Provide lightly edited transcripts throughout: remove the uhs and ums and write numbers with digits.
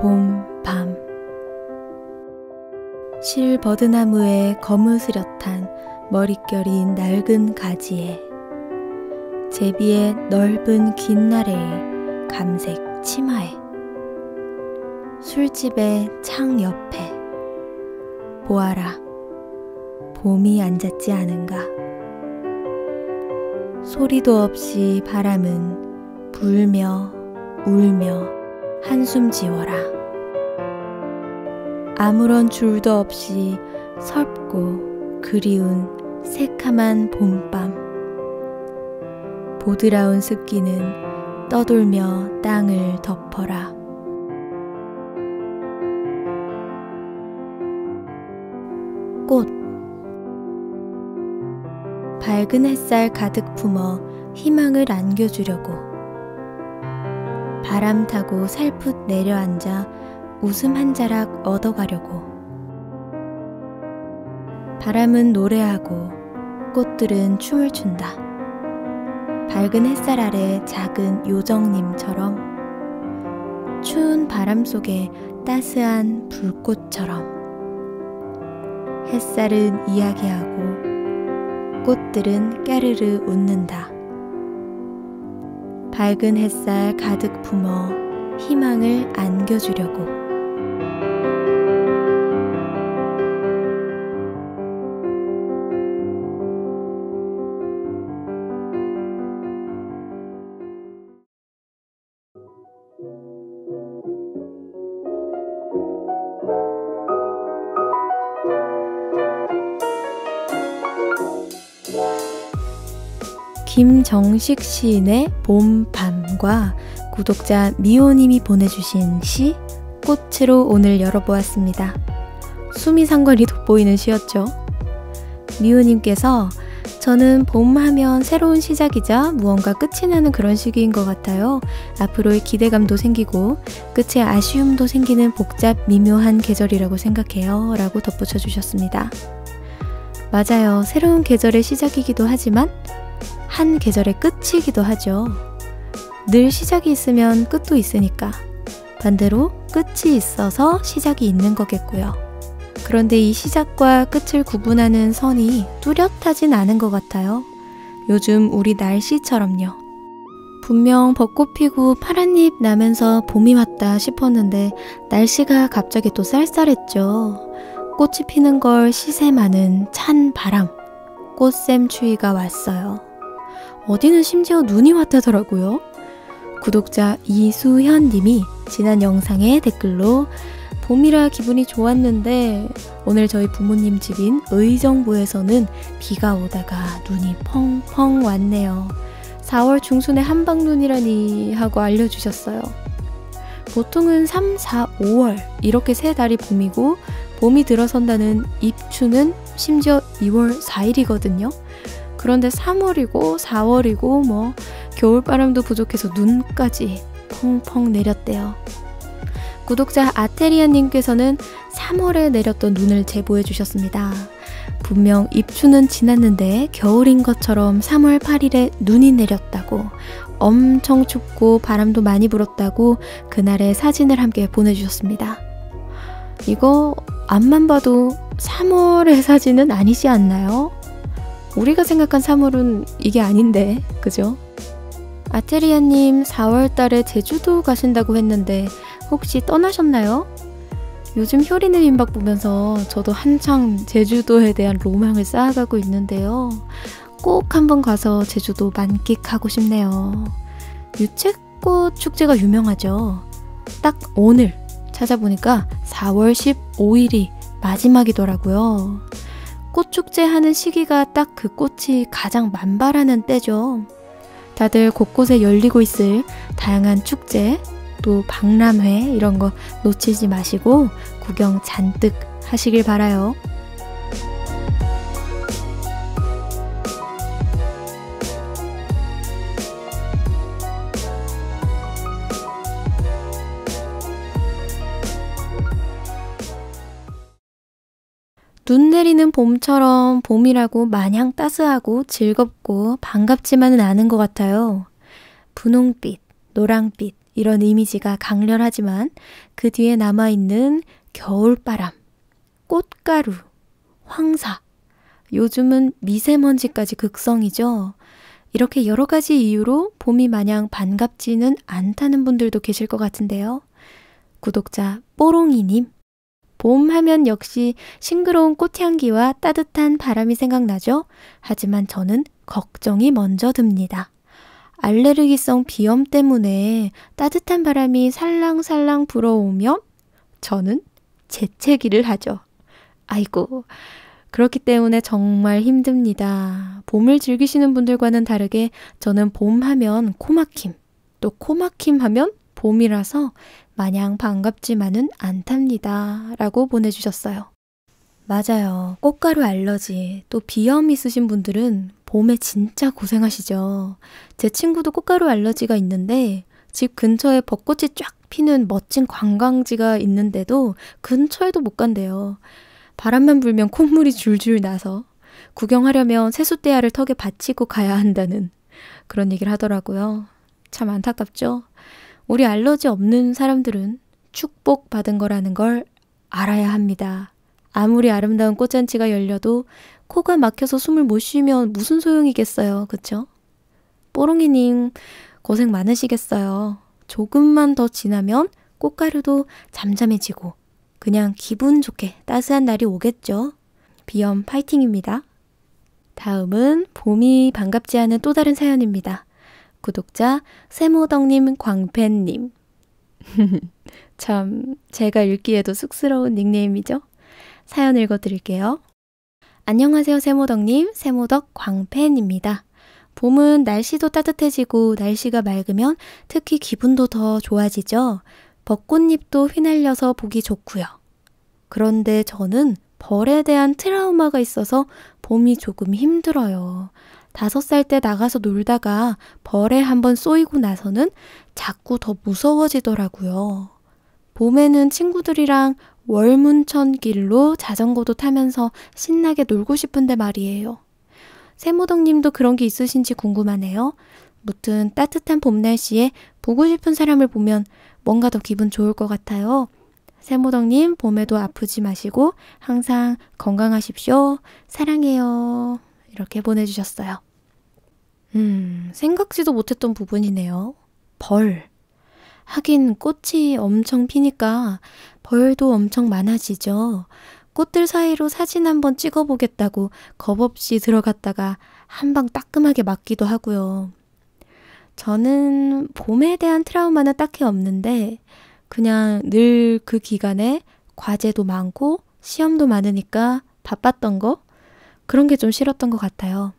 봄, 밤. 실버드나무의 거무스렷한 머릿결인 낡은 가지에 제비의 넓은 긴 나래의 감색 치마에 술집의 창 옆에 보아라, 봄이 앉았지 않은가. 소리도 없이 바람은 불며 울며 한숨 지워라. 아무런 줄도 없이 설고 그리운 새카만 봄밤. 보드라운 습기는 떠돌며 땅을 덮어라. 꽃. 밝은 햇살 가득 품어 희망을 안겨주려고 바람 타고 살풋 내려앉아 웃음 한 자락 얻어가려고. 바람은 노래하고 꽃들은 춤을 춘다. 밝은 햇살 아래 작은 요정님처럼, 추운 바람 속에 따스한 불꽃처럼. 햇살은 이야기하고 꽃들은 까르르 웃는다. 밝은 햇살 가득 품어 희망을 안겨주려고. 김정식 시인의 봄밤과 구독자 미호님이 보내주신 시 꽃으로 오늘 열어보았습니다. 숨이 상관이 돋보이는 시였죠. 미호님께서 저는 봄하면 새로운 시작이자 무언가 끝이 나는 그런 시기인 것 같아요. 앞으로의 기대감도 생기고 끝에 아쉬움도 생기는 복잡 미묘한 계절이라고 생각해요. 라고 덧붙여 주셨습니다. 맞아요. 새로운 계절의 시작이기도 하지만 한 계절의 끝이기도 하죠. 늘 시작이 있으면 끝도 있으니까 반대로 끝이 있어서 시작이 있는 거겠고요. 그런데 이 시작과 끝을 구분하는 선이 뚜렷하진 않은 것 같아요. 요즘 우리 날씨처럼요. 분명 벚꽃 피고 파란 잎 나면서 봄이 왔다 싶었는데 날씨가 갑자기 또 쌀쌀했죠. 꽃이 피는 걸 시샘하는 찬 바람, 꽃샘 추위가 왔어요. 어디는 심지어 눈이 왔다더라고요. 구독자 이수현 님이 지난 영상에 댓글로 봄이라 기분이 좋았는데 오늘 저희 부모님 집인 의정부에서는 비가 오다가 눈이 펑펑 왔네요. 4월 중순에 한방눈이라니 하고 알려주셨어요. 보통은 3, 4, 5월 이렇게 세 달이 봄이고 봄이 들어선다는 입추는 심지어 2월 4일이거든요. 그런데 3월이고 4월이고 뭐 겨울바람도 부족해서 눈까지 펑펑 내렸대요. 구독자 아테리아님께서는 3월에 내렸던 눈을 제보해 주셨습니다. 분명 입추는 지났는데 겨울인 것처럼 3월 8일에 눈이 내렸다고, 엄청 춥고 바람도 많이 불었다고 그날의 사진을 함께 보내주셨습니다. 이거 앞만 봐도 3월의 사진은 아니지 않나요? 우리가 생각한 3월은 이게 아닌데, 그죠? 아테리아님 4월달에 제주도 가신다고 했는데 혹시 떠나셨나요? 요즘 효리네 민박 보면서 저도 한창 제주도에 대한 로망을 쌓아가고 있는데요. 꼭 한번 가서 제주도 만끽하고 싶네요. 유채꽃 축제가 유명하죠. 딱 오늘 찾아보니까 4월 15일이 마지막이더라고요. 꽃축제 하는 시기가 딱 그 꽃이 가장 만발하는 때죠. 다들 곳곳에 열리고 있을 다양한 축제, 또 박람회 이런 거 놓치지 마시고 구경 잔뜩 하시길 바라요. 눈 내리는 봄처럼 봄이라고 마냥 따스하고 즐겁고 반갑지만은 않은 것 같아요. 분홍빛, 노랑빛, 이런 이미지가 강렬하지만 그 뒤에 남아있는 겨울바람, 꽃가루, 황사, 요즘은 미세먼지까지 극성이죠. 이렇게 여러 가지 이유로 봄이 마냥 반갑지는 않다는 분들도 계실 것 같은데요. 구독자 뽀롱이님, 봄 하면 역시 싱그러운 꽃향기와 따뜻한 바람이 생각나죠? 하지만 저는 걱정이 먼저 듭니다. 알레르기성 비염 때문에 따뜻한 바람이 살랑살랑 불어오면 저는 재채기를 하죠. 아이고, 그렇기 때문에 정말 힘듭니다. 봄을 즐기시는 분들과는 다르게 저는 봄 하면 코막힘, 또 코막힘 하면 봄이라서 마냥 반갑지만은 않답니다. 라고 보내주셨어요. 맞아요. 꽃가루 알러지, 또 비염 있으신 분들은 봄에 진짜 고생하시죠. 제 친구도 꽃가루 알러지가 있는데 집 근처에 벚꽃이 쫙 피는 멋진 관광지가 있는데도 근처에도 못 간대요. 바람만 불면 콧물이 줄줄 나서 구경하려면 세숫대야를 턱에 받치고 가야 한다는 그런 얘기를 하더라고요. 참 안타깝죠? 우리 알러지 없는 사람들은 축복받은 거라는 걸 알아야 합니다. 아무리 아름다운 꽃잔치가 열려도 코가 막혀서 숨을 못 쉬면 무슨 소용이겠어요. 그쵸? 뽀롱이님 고생 많으시겠어요. 조금만 더 지나면 꽃가루도 잠잠해지고 그냥 기분 좋게 따스한 날이 오겠죠. 비염 파이팅입니다. 다음은 봄이 반갑지 않은 또 다른 사연입니다. 구독자 세모덕님, 광팬님. 참 제가 읽기에도 쑥스러운 닉네임이죠. 사연 읽어드릴게요. 안녕하세요 세모덕님, 세모덕 광팬입니다. 봄은 날씨도 따뜻해지고 날씨가 맑으면 특히 기분도 더 좋아지죠. 벚꽃잎도 휘날려서 보기 좋고요. 그런데 저는 벌에 대한 트라우마가 있어서 봄이 조금 힘들어요. 5살 때 나가서 놀다가 벌에 한번 쏘이고 나서는 자꾸 더 무서워지더라고요. 봄에는 친구들이랑 월문천길로 자전거도 타면서 신나게 놀고 싶은데 말이에요. 세모덕님도 그런 게 있으신지 궁금하네요. 무튼 따뜻한 봄 날씨에 보고 싶은 사람을 보면 뭔가 더 기분 좋을 것 같아요. 세모덕님 봄에도 아프지 마시고 항상 건강하십시오. 사랑해요. 이렇게 보내주셨어요. 생각지도 못했던 부분이네요. 벌. 하긴 꽃이 엄청 피니까 벌도 엄청 많아지죠. 꽃들 사이로 사진 한번 찍어보겠다고 겁없이 들어갔다가 한 방 따끔하게 맞기도 하고요. 저는 봄에 대한 트라우마는 딱히 없는데 그냥 늘 그 기간에 과제도 많고 시험도 많으니까 바빴던 거? 그런 게 좀 싫었던 것 같아요.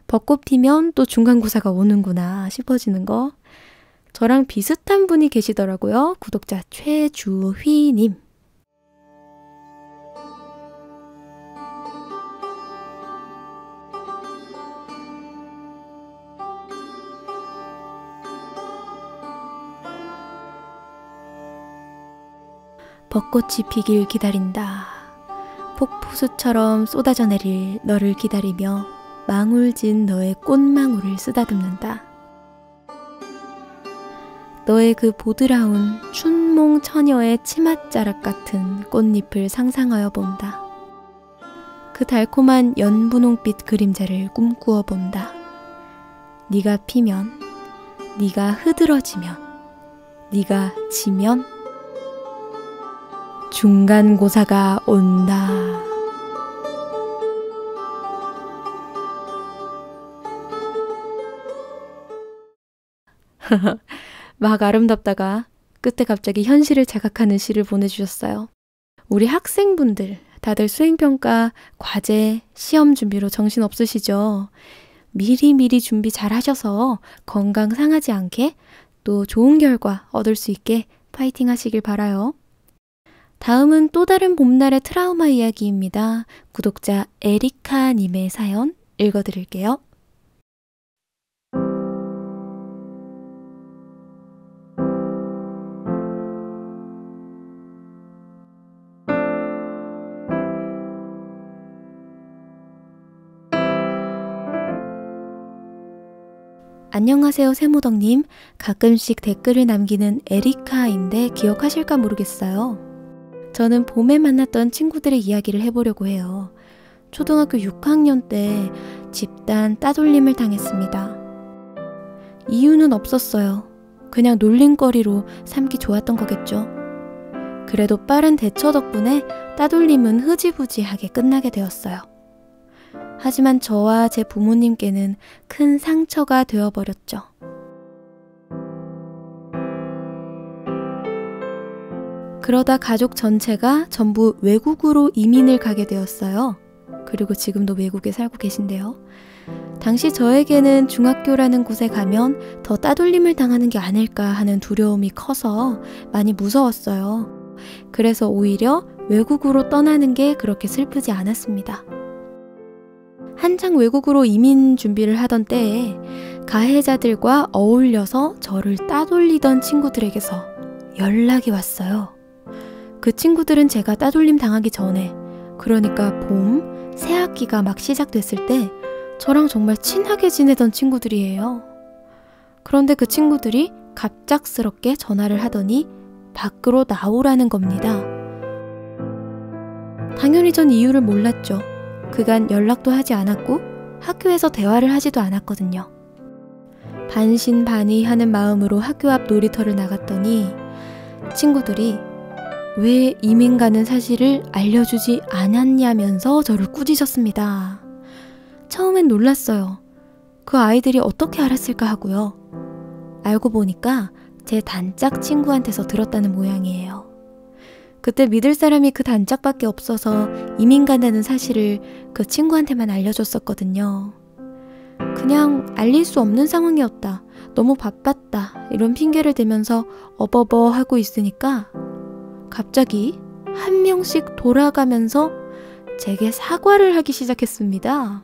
벚꽃 피면 또 중간고사가 오는구나 싶어지는 거. 저랑 비슷한 분이 계시더라고요. 구독자 최주휘님. 벚꽃이 피길 기다린다. 폭포수처럼 쏟아져 내릴 너를 기다리며 망울진 너의 꽃망울을 쓰다듬는다. 너의 그 보드라운 춘몽 처녀의 치맛자락 같은 꽃잎을 상상하여 본다. 그 달콤한 연분홍빛 그림자를 꿈꾸어 본다. 네가 피면, 네가 흐드러지면, 네가 지면 중간고사가 온다. 막 아름답다가 끝에 갑자기 현실을 자각하는 시를 보내주셨어요. 우리 학생분들 다들 수행평가, 과제, 시험 준비로 정신 없으시죠? 미리미리 준비 잘 하셔서 건강 상하지 않게 또 좋은 결과 얻을 수 있게 파이팅 하시길 바라요. 다음은 또 다른 봄날의 트라우마 이야기입니다. 구독자 에리카님의 사연 읽어드릴게요. 안녕하세요 세모덕님. 가끔씩 댓글을 남기는 에리카인데 기억하실까 모르겠어요. 저는 봄에 만났던 친구들의 이야기를 해보려고 해요. 초등학교 6학년 때 집단 따돌림을 당했습니다. 이유는 없었어요. 그냥 놀림거리로 삼기 좋았던 거겠죠. 그래도 빠른 대처 덕분에 따돌림은 흐지부지하게 끝나게 되었어요. 하지만 저와 제 부모님께는 큰 상처가 되어버렸죠. 그러다 가족 전체가 전부 외국으로 이민을 가게 되었어요. 그리고 지금도 외국에 살고 계신데요. 당시 저에게는 중학교라는 곳에 가면 더 따돌림을 당하는 게 아닐까 하는 두려움이 커서 많이 무서웠어요. 그래서 오히려 외국으로 떠나는 게 그렇게 슬프지 않았습니다. 한창 외국으로 이민 준비를 하던 때에 가해자들과 어울려서 저를 따돌리던 친구들에게서 연락이 왔어요. 그 친구들은 제가 따돌림 당하기 전에, 그러니까 봄, 새학기가 막 시작됐을 때 저랑 정말 친하게 지내던 친구들이에요. 그런데 그 친구들이 갑작스럽게 전화를 하더니 밖으로 나오라는 겁니다. 당연히 전 이유를 몰랐죠. 그간 연락도 하지 않았고 학교에서 대화를 하지도 않았거든요. 반신반의하는 마음으로 학교 앞 놀이터를 나갔더니 친구들이 왜 이민 가는 사실을 알려주지 않았냐면서 저를 꾸짖었습니다. 처음엔 놀랐어요. 그 아이들이 어떻게 알았을까 하고요. 알고 보니까 제 단짝 친구한테서 들었다는 모양이에요. 그때 믿을 사람이 그 단짝밖에 없어서 이민 간다는 사실을 그 친구한테만 알려줬었거든요. 그냥 알릴 수 없는 상황이었다. 너무 바빴다. 이런 핑계를 대면서 어버버 하고 있으니까 갑자기 한 명씩 돌아가면서 제게 사과를 하기 시작했습니다.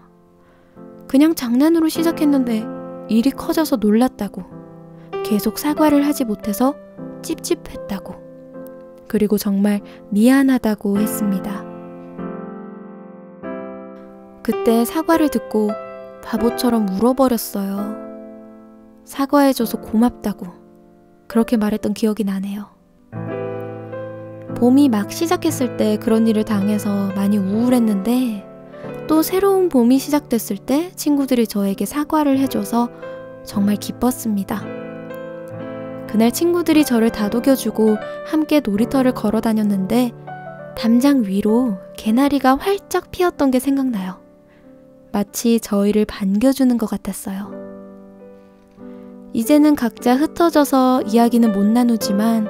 그냥 장난으로 시작했는데 일이 커져서 놀랐다고, 계속 사과를 하지 못해서 찝찝했다고, 그리고 정말 미안하다고 했습니다. 그때 사과를 듣고 바보처럼 울어버렸어요. 사과해줘서 고맙다고 그렇게 말했던 기억이 나네요. 봄이 막 시작했을 때 그런 일을 당해서 많이 우울했는데 또 새로운 봄이 시작됐을 때 친구들이 저에게 사과를 해줘서 정말 기뻤습니다. 그날 친구들이 저를 다독여주고 함께 놀이터를 걸어 다녔는데 담장 위로 개나리가 활짝 피었던 게 생각나요. 마치 저희를 반겨주는 것 같았어요. 이제는 각자 흩어져서 이야기는 못 나누지만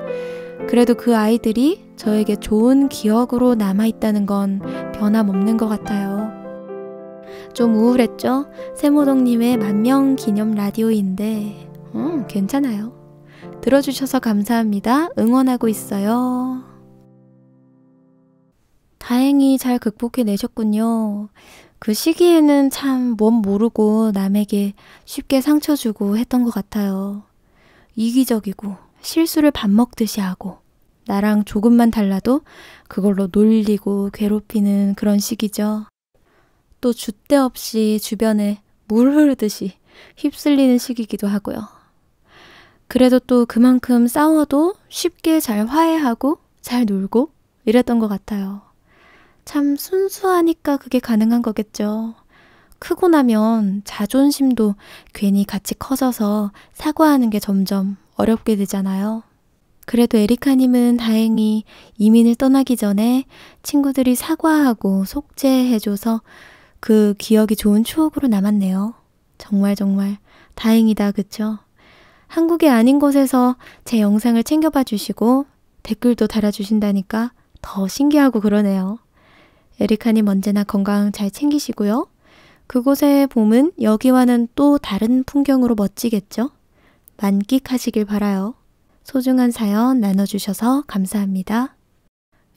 그래도 그 아이들이 저에게 좋은 기억으로 남아있다는 건 변함없는 것 같아요. 좀 우울했죠? 세모동님의 만명 기념 라디오인데 괜찮아요. 들어주셔서 감사합니다. 응원하고 있어요. 다행히 잘 극복해내셨군요. 그 시기에는 참 뭔 모르고 남에게 쉽게 상처 주고 했던 것 같아요. 이기적이고 실수를 밥 먹듯이 하고 나랑 조금만 달라도 그걸로 놀리고 괴롭히는 그런 시기죠. 또 줏대 없이 주변에 물 흐르듯이 휩쓸리는 시기이기도 하고요. 그래도 또 그만큼 싸워도 쉽게 잘 화해하고 잘 놀고 이랬던 것 같아요. 참 순수하니까 그게 가능한 거겠죠. 크고 나면 자존심도 괜히 같이 커져서 사과하는 게 점점 어렵게 되잖아요. 그래도 에리카님은 다행히 이민을 떠나기 전에 친구들이 사과하고 속죄해줘서 그 기억이 좋은 추억으로 남았네요. 정말 다행이다, 그쵸? 한국이 아닌 곳에서 제 영상을 챙겨봐 주시고 댓글도 달아주신다니까 더 신기하고 그러네요. 에리카님 언제나 건강 잘 챙기시고요. 그곳의 봄은 여기와는 또 다른 풍경으로 멋지겠죠? 만끽하시길 바라요. 소중한 사연 나눠주셔서 감사합니다.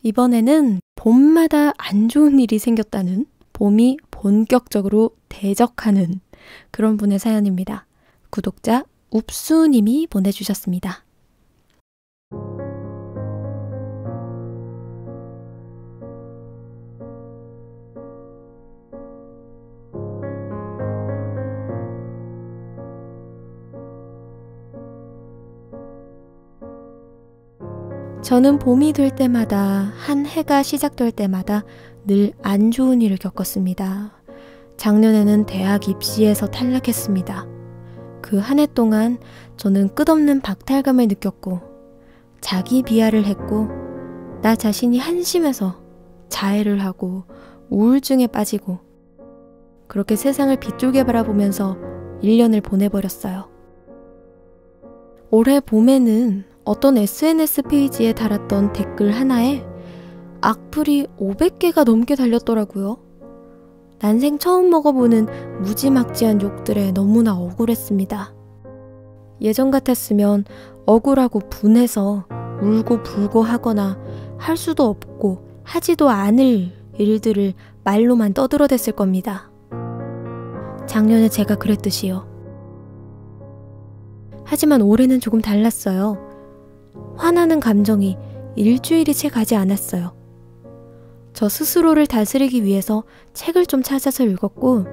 이번에는 봄마다 안 좋은 일이 생겼다는, 봄이 본격적으로 대적하는 그런 분의 사연입니다. 구독자 웁수님이 보내주셨습니다. 저는 봄이 될 때마다, 한 해가 시작될 때마다 늘 안 좋은 일을 겪었습니다. 작년에는 대학 입시에서 탈락했습니다. 그 한 해 동안 저는 끝없는 박탈감을 느꼈고 자기 비하를 했고 나 자신이 한심해서 자해를 하고 우울증에 빠지고 그렇게 세상을 빗줄게 바라보면서 1년을 보내버렸어요. 올해 봄에는 어떤 SNS 페이지에 달았던 댓글 하나에 악플이 500개가 넘게 달렸더라고요. 난생 처음 먹어보는 무지막지한 욕들에 너무나 억울했습니다. 예전 같았으면 억울하고 분해서 울고 불고 하거나 할 수도 없고 하지도 않을 일들을 말로만 떠들어댔을 겁니다. 작년에 제가 그랬듯이요. 하지만 올해는 조금 달랐어요. 화나는 감정이 일주일이 채 가지 않았어요. 저 스스로를 다스리기 위해서 책을 좀 찾아서 읽었고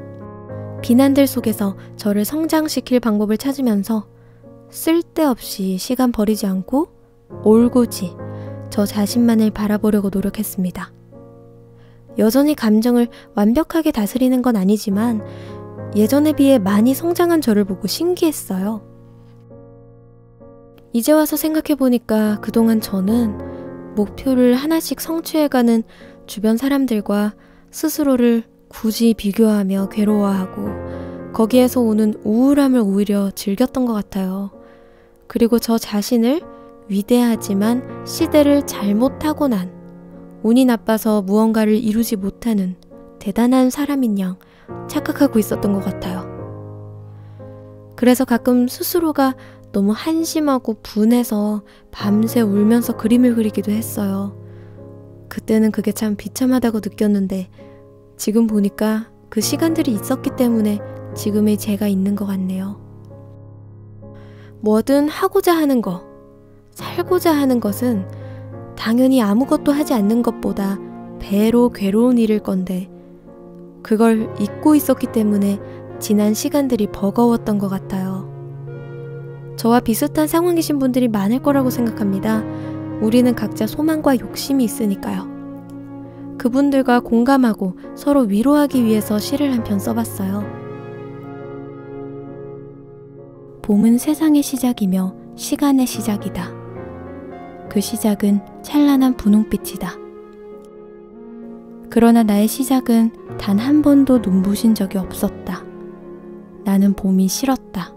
비난들 속에서 저를 성장시킬 방법을 찾으면서 쓸데없이 시간 버리지 않고 올곧이 저 자신만을 바라보려고 노력했습니다. 여전히 감정을 완벽하게 다스리는 건 아니지만 예전에 비해 많이 성장한 저를 보고 신기했어요. 이제 와서 생각해보니까 그동안 저는 목표를 하나씩 성취해가는 주변 사람들과 스스로를 굳이 비교하며 괴로워하고 거기에서 오는 우울함을 오히려 즐겼던 것 같아요. 그리고 저 자신을 위대하지만 시대를 잘못 타고난 운이 나빠서 무언가를 이루지 못하는 대단한 사람인 양 착각하고 있었던 것 같아요. 그래서 가끔 스스로가 너무 한심하고 분해서 밤새 울면서 그림을 그리기도 했어요. 그때는 그게 참 비참하다고 느꼈는데 지금 보니까 그 시간들이 있었기 때문에 지금의 제가 있는 것 같네요. 뭐든 하고자 하는 거, 살고자 하는 것은 당연히 아무것도 하지 않는 것보다 배로 괴로운 일일 건데 그걸 잊고 있었기 때문에 지난 시간들이 버거웠던 것 같아요. 저와 비슷한 상황이신 분들이 많을 거라고 생각합니다. 우리는 각자 소망과 욕심이 있으니까요. 그분들과 공감하고 서로 위로하기 위해서 시를 한 편 써봤어요. 봄은 세상의 시작이며 시간의 시작이다. 그 시작은 찬란한 분홍빛이다. 그러나 나의 시작은 단 한 번도 눈부신 적이 없었다. 나는 봄이 싫었다.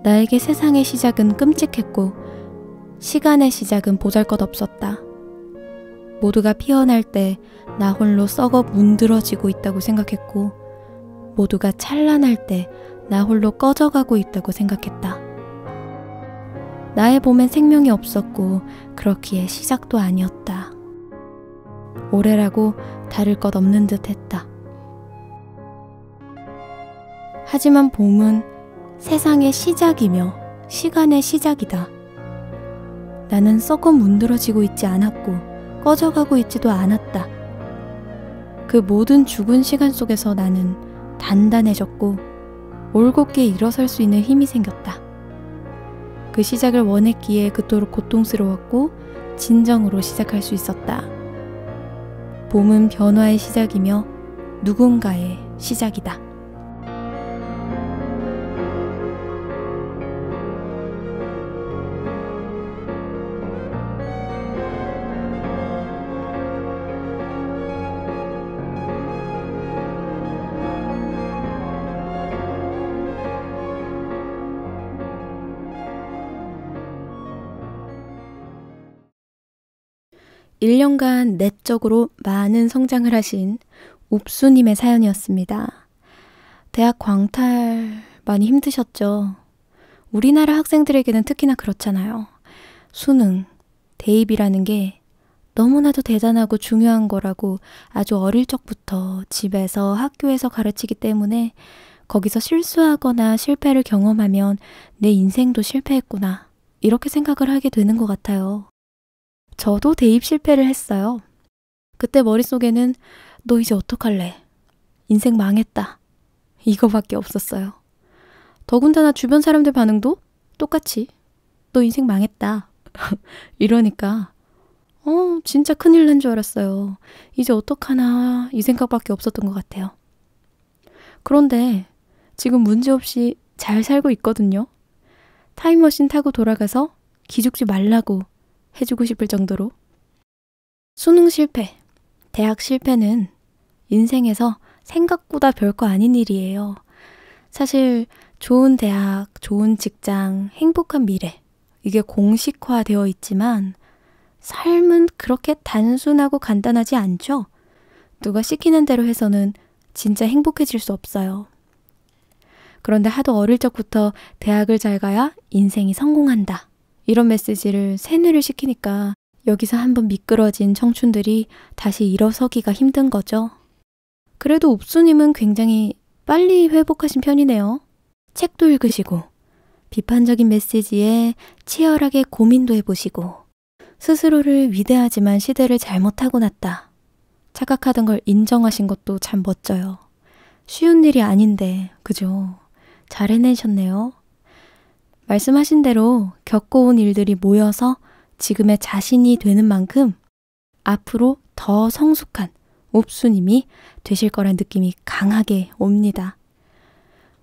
나에게 세상의 시작은 끔찍했고 시간의 시작은 보잘것없었다. 모두가 피어날 때 나 홀로 썩어 문드러지고 있다고 생각했고 모두가 찬란할 때 나 홀로 꺼져가고 있다고 생각했다. 나의 봄엔 생명이 없었고 그렇기에 시작도 아니었다. 올해라고 다를 것 없는 듯 했다. 하지만 봄은 세상의 시작이며 시간의 시작이다. 나는 썩어 문드러지고 있지 않았고 꺼져가고 있지도 않았다. 그 모든 죽은 시간 속에서 나는 단단해졌고 올곧게 일어설 수 있는 힘이 생겼다. 그 시작을 원했기에 그토록 고통스러웠고 진정으로 시작할 수 있었다. 봄은 변화의 시작이며 누군가의 시작이다. 1년간 내적으로 많은 성장을 하신 읍수님의 사연이었습니다. 대학 광탈 많이 힘드셨죠? 우리나라 학생들에게는 특히나 그렇잖아요. 수능, 대입이라는 게 너무나도 대단하고 중요한 거라고 아주 어릴 적부터 집에서 학교에서 가르치기 때문에 거기서 실수하거나 실패를 경험하면 내 인생도 실패했구나 이렇게 생각을 하게 되는 것 같아요. 저도 대입 실패를 했어요. 그때 머릿속에는 너 이제 어떡할래? 인생 망했다. 이거밖에 없었어요. 더군다나 주변 사람들 반응도 똑같이 너 인생 망했다. 이러니까 진짜 큰일 난 줄 알았어요. 이제 어떡하나 이 생각밖에 없었던 것 같아요. 그런데 지금 문제없이 잘 살고 있거든요. 타임머신 타고 돌아가서 기죽지 말라고 해주고 싶을 정도로. 수능 실패, 대학 실패는 인생에서 생각보다 별거 아닌 일이에요. 사실 좋은 대학, 좋은 직장, 행복한 미래, 이게 공식화되어 있지만 삶은 그렇게 단순하고 간단하지 않죠? 누가 시키는 대로 해서는 진짜 행복해질 수 없어요. 그런데 하도 어릴 적부터 대학을 잘 가야 인생이 성공한다. 이런 메시지를 세뇌를 시키니까 여기서 한번 미끄러진 청춘들이 다시 일어서기가 힘든 거죠. 그래도 옥수님은 굉장히 빨리 회복하신 편이네요. 책도 읽으시고, 비판적인 메시지에 치열하게 고민도 해보시고, 스스로를 위대하지만 시대를 잘못 타고났다 착각하던 걸 인정하신 것도 참 멋져요. 쉬운 일이 아닌데, 그죠? 잘 해내셨네요. 말씀하신 대로 겪어온 일들이 모여서 지금의 자신이 되는 만큼 앞으로 더 성숙한 옥수님이 되실 거란 느낌이 강하게 옵니다.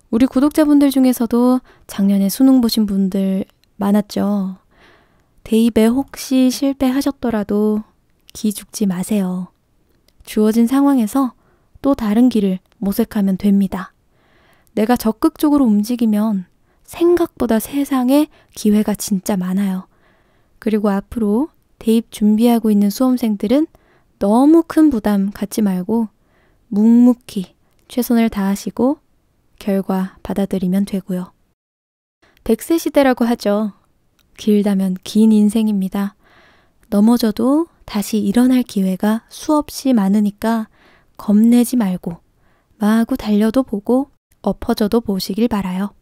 우리 구독자분들 중에서도 작년에 수능 보신 분들 많았죠. 대입에 혹시 실패하셨더라도 기죽지 마세요. 주어진 상황에서 또 다른 길을 모색하면 됩니다. 내가 적극적으로 움직이면 생각보다 세상에 기회가 진짜 많아요. 그리고 앞으로 대입 준비하고 있는 수험생들은 너무 큰 부담 갖지 말고 묵묵히 최선을 다하시고 결과 받아들이면 되고요. 100세 시대라고 하죠. 길다면 긴 인생입니다. 넘어져도 다시 일어날 기회가 수없이 많으니까 겁내지 말고 마구 달려도 보고 엎어져도 보시길 바라요.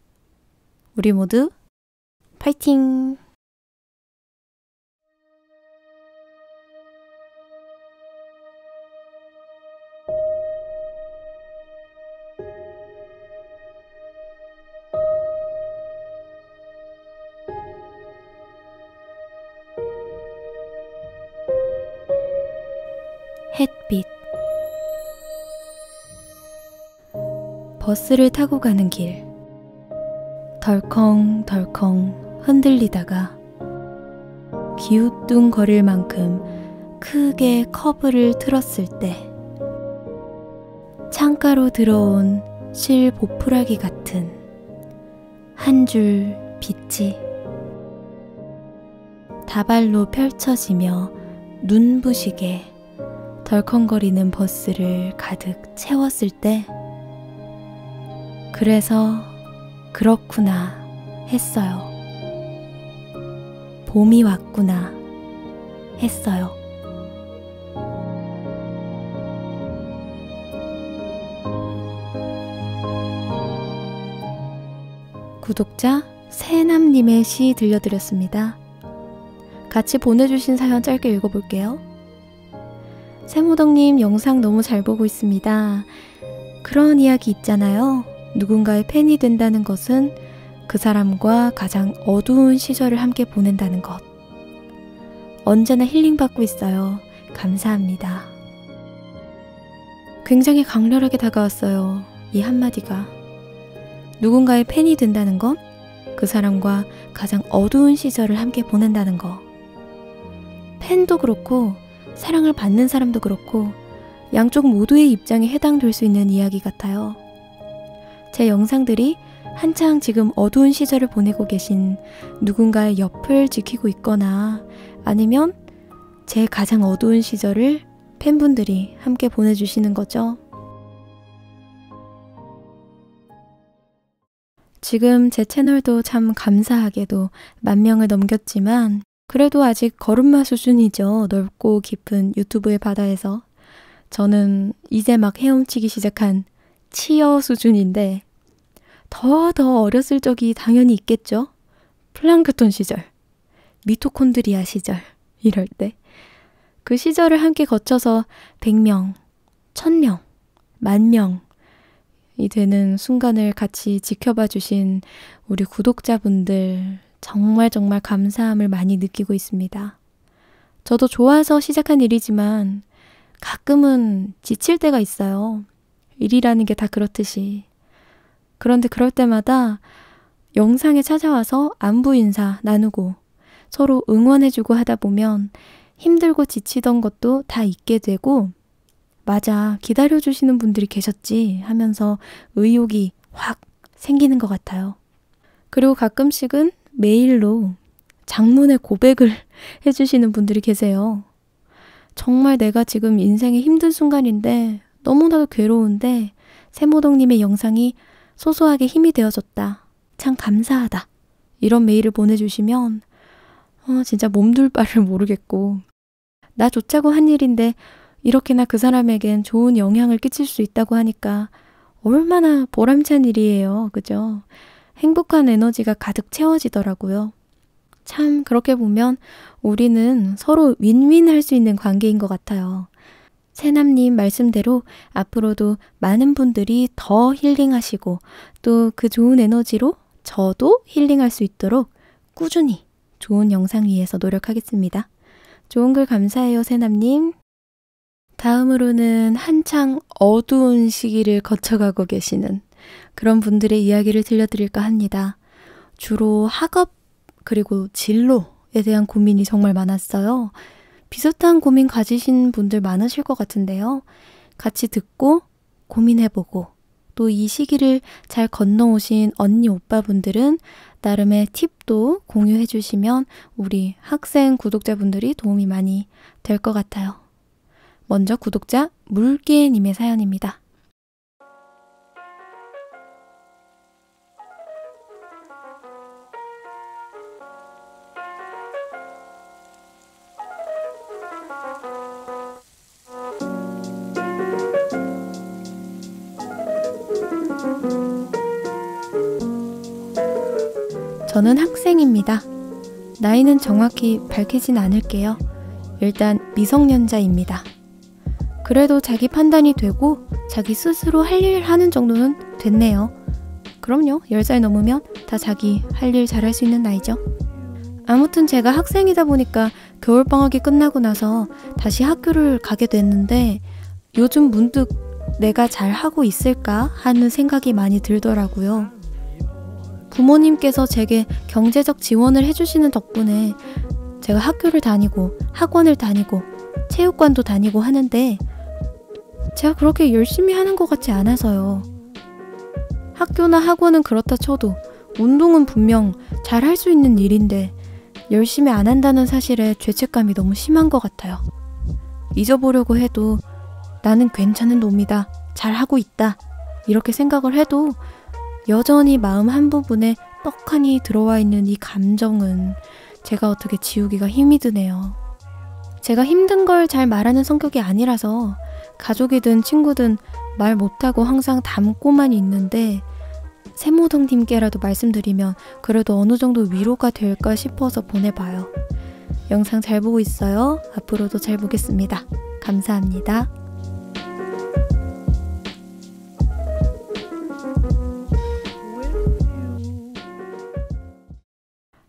우리 모두 파이팅! 햇빛. 버스를 타고 가는 길. 덜컹덜컹 흔들리다가 기우뚱거릴 만큼 크게 커브를 틀었을 때 창가로 들어온 실 보풀하기 같은 한 줄 빛이 다발로 펼쳐지며 눈부시게 덜컹거리는 버스를 가득 채웠을 때 그래서 그렇구나 했어요. 봄이 왔구나 했어요. 구독자 세남님의 시 들려드렸습니다. 같이 보내주신 사연 짧게 읽어볼게요. 세무덕님 영상 너무 잘 보고 있습니다. 그런 이야기 있잖아요. 누군가의 팬이 된다는 것은 그 사람과 가장 어두운 시절을 함께 보낸다는 것. 언제나 힐링받고 있어요. 감사합니다. 굉장히 강렬하게 다가왔어요. 이 한마디가. 누군가의 팬이 된다는 건 그 사람과 가장 어두운 시절을 함께 보낸다는 거. 팬도 그렇고 사랑을 받는 사람도 그렇고 양쪽 모두의 입장에 해당될 수 있는 이야기 같아요. 제 영상들이 한창 지금 어두운 시절을 보내고 계신 누군가의 옆을 지키고 있거나 아니면 제 가장 어두운 시절을 팬분들이 함께 보내주시는 거죠. 지금 제 채널도 참 감사하게도 10,000명을 넘겼지만 그래도 아직 걸음마 수준이죠. 넓고 깊은 유튜브의 바다에서. 저는 이제 막 헤엄치기 시작한 치어 수준인데 더 어렸을 적이 당연히 있겠죠. 플랑크톤 시절, 미토콘드리아 시절 이럴 때. 그 시절을 함께 거쳐서 100명, 1000명, 10,000명 이 되는 순간을 같이 지켜봐 주신 우리 구독자분들 정말 정말 감사함을 많이 느끼고 있습니다. 저도 좋아서 시작한 일이지만 가끔은 지칠 때가 있어요. 일이라는 게 다 그렇듯이. 그런데 그럴 때마다 영상에 찾아와서 안부 인사 나누고 서로 응원해주고 하다 보면 힘들고 지치던 것도 다 잊게 되고 맞아, 기다려주시는 분들이 계셨지 하면서 의욕이 확 생기는 것 같아요. 그리고 가끔씩은 메일로 장문의 고백을 해주시는 분들이 계세요. 정말 내가 지금 인생의 힘든 순간인데 너무나도 괴로운데 세모덕님의 영상이 소소하게 힘이 되어줬다. 참 감사하다. 이런 메일을 보내주시면 진짜 몸둘 바를 모르겠고 나 좋자고 한 일인데 이렇게나 그 사람에겐 좋은 영향을 끼칠 수 있다고 하니까 얼마나 보람찬 일이에요. 그죠? 행복한 에너지가 가득 채워지더라고요. 참 그렇게 보면 우리는 서로 윈윈할 수 있는 관계인 것 같아요. 세남님 말씀대로 앞으로도 많은 분들이 더 힐링하시고 또 그 좋은 에너지로 저도 힐링할 수 있도록 꾸준히 좋은 영상 위해서 노력하겠습니다. 좋은 글 감사해요, 세남님. 다음으로는 한창 어두운 시기를 거쳐가고 계시는 그런 분들의 이야기를 들려드릴까 합니다. 주로 학업 그리고 진로에 대한 고민이 정말 많았어요. 비슷한 고민 가지신 분들 많으실 것 같은데요. 같이 듣고 고민해보고 또 이 시기를 잘 건너오신 언니 오빠분들은 나름의 팁도 공유해 주시면 우리 학생 구독자분들이 도움이 많이 될 것 같아요. 먼저 구독자 물개님의 사연입니다. 저는 학생입니다. 나이는 정확히 밝히진 않을게요. 일단 미성년자입니다. 그래도 자기 판단이 되고 자기 스스로 할 일 하는 정도는 됐네요. 그럼요. 10살 넘으면 다 자기 할 일 잘할 수 있는 나이죠. 아무튼 제가 학생이다 보니까 겨울방학이 끝나고 나서 다시 학교를 가게 됐는데 요즘 문득 내가 잘하고 있을까 하는 생각이 많이 들더라고요. 부모님께서 제게 경제적 지원을 해주시는 덕분에 제가 학교를 다니고 학원을 다니고 체육관도 다니고 하는데 제가 그렇게 열심히 하는 것 같지 않아서요. 학교나 학원은 그렇다 쳐도 운동은 분명 잘 할 수 있는 일인데 열심히 안 한다는 사실에 죄책감이 너무 심한 것 같아요. 잊어보려고 해도 나는 괜찮은 놈이다, 잘하고 있다 이렇게 생각을 해도 여전히 마음 한 부분에 떡하니 들어와 있는 이 감정은 제가 어떻게 지우기가 힘이 드네요. 제가 힘든 걸 잘 말하는 성격이 아니라서 가족이든 친구든 말 못하고 항상 담고만 있는데 세모덕님께라도 말씀드리면 그래도 어느 정도 위로가 될까 싶어서 보내봐요. 영상 잘 보고 있어요. 앞으로도 잘 보겠습니다. 감사합니다.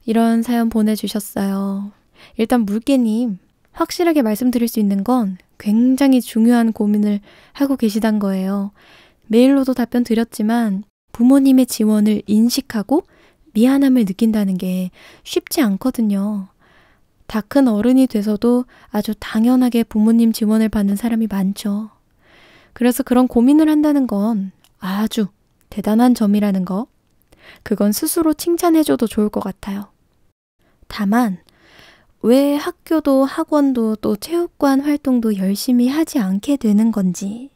이런 사연 보내주셨어요. 일단 물개님, 확실하게 말씀드릴 수 있는 건 굉장히 중요한 고민을 하고 계시단 거예요. 메일로도 답변 드렸지만 부모님의 지원을 인식하고 미안함을 느낀다는 게 쉽지 않거든요. 다 큰 어른이 돼서도 아주 당연하게 부모님 지원을 받는 사람이 많죠. 그래서 그런 고민을 한다는 건 아주 대단한 점이라는 거, 그건 스스로 칭찬해줘도 좋을 것 같아요. 다만 왜 학교도 학원도 또 체육관 활동도 열심히 하지 않게 되는 건지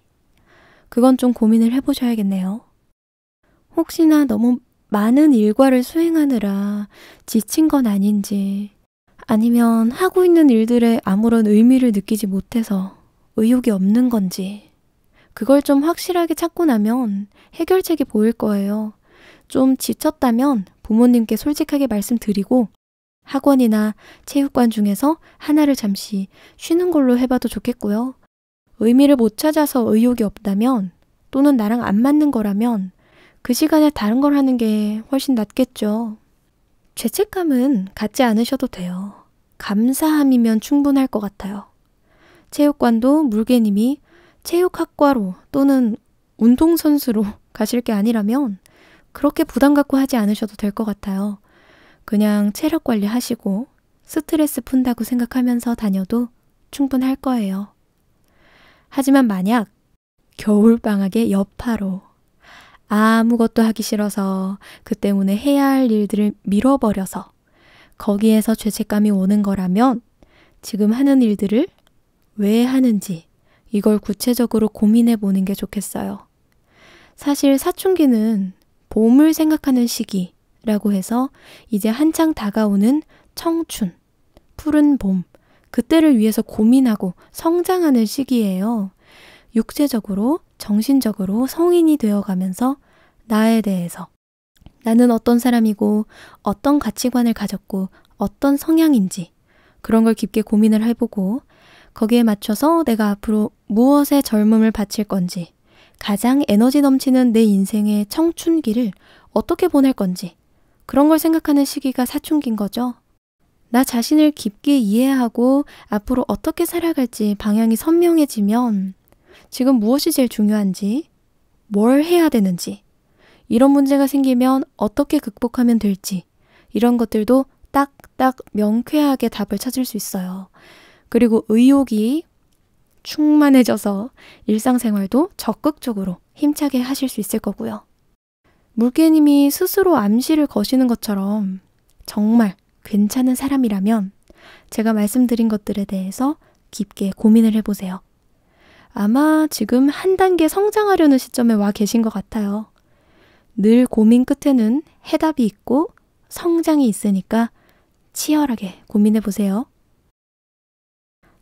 그건 좀 고민을 해보셔야겠네요. 혹시나 너무 많은 일과를 수행하느라 지친 건 아닌지 아니면 하고 있는 일들에 아무런 의미를 느끼지 못해서 의욕이 없는 건지 그걸 좀 확실하게 찾고 나면 해결책이 보일 거예요. 좀 지쳤다면 부모님께 솔직하게 말씀드리고 학원이나 체육관 중에서 하나를 잠시 쉬는 걸로 해봐도 좋겠고요. 의미를 못 찾아서 의욕이 없다면 또는 나랑 안 맞는 거라면 그 시간에 다른 걸 하는 게 훨씬 낫겠죠. 죄책감은 갖지 않으셔도 돼요. 감사함이면 충분할 것 같아요. 체육관도 물개님이 체육학과로 또는 운동선수로 가실 게 아니라면 그렇게 부담 갖고 하지 않으셔도 될 것 같아요. 그냥 체력 관리하시고 스트레스 푼다고 생각하면서 다녀도 충분할 거예요. 하지만 만약 겨울방학의 여파로 아무것도 하기 싫어서 그 때문에 해야 할 일들을 밀어버려서 거기에서 죄책감이 오는 거라면 지금 하는 일들을 왜 하는지 이걸 구체적으로 고민해 보는 게 좋겠어요. 사실 사춘기는 봄을 생각하는 시기라고 해서 이제 한창 다가오는 청춘, 푸른 봄, 그때를 위해서 고민하고 성장하는 시기예요. 육체적으로, 정신적으로 성인이 되어가면서 나에 대해서 나는 어떤 사람이고 어떤 가치관을 가졌고 어떤 성향인지 그런 걸 깊게 고민을 해보고 거기에 맞춰서 내가 앞으로 무엇에 젊음을 바칠 건지 가장 에너지 넘치는 내 인생의 청춘기를 어떻게 보낼 건지 그런 걸 생각하는 시기가 사춘기인 거죠. 나 자신을 깊게 이해하고 앞으로 어떻게 살아갈지 방향이 선명해지면 지금 무엇이 제일 중요한지, 뭘 해야 되는지, 이런 문제가 생기면 어떻게 극복하면 될지 이런 것들도 딱딱 명쾌하게 답을 찾을 수 있어요. 그리고 의욕이 충만해져서 일상생활도 적극적으로 힘차게 하실 수 있을 거고요. 물개님이 스스로 암시를 거시는 것처럼 정말 괜찮은 사람이라면 제가 말씀드린 것들에 대해서 깊게 고민을 해보세요. 아마 지금 한 단계 성장하려는 시점에 와 계신 것 같아요. 늘 고민 끝에는 해답이 있고 성장이 있으니까 치열하게 고민해보세요.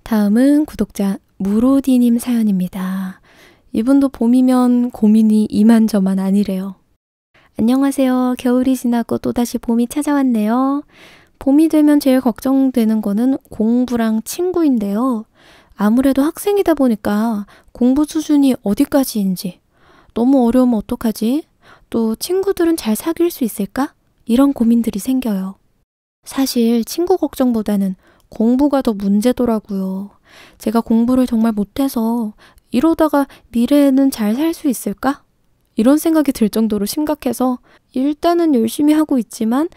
다음은 구독자 무로디님 사연입니다. 이분도 봄이면 고민이 이만저만 아니래요. 안녕하세요. 겨울이 지나고 또다시 봄이 찾아왔네요. 봄이 되면 제일 걱정되는 거는 공부랑 친구인데요. 아무래도 학생이다 보니까 공부 수준이 어디까지인지, 너무 어려우면 어떡하지? 또 친구들은 잘 사귈 수 있을까? 이런 고민들이 생겨요. 사실 친구 걱정보다는 공부가 더 문제더라고요. 제가 공부를 정말 못해서 이러다가 미래에는 잘 살 수 있을까? 이런 생각이 들 정도로 심각해서 일단은 열심히 하고 있지만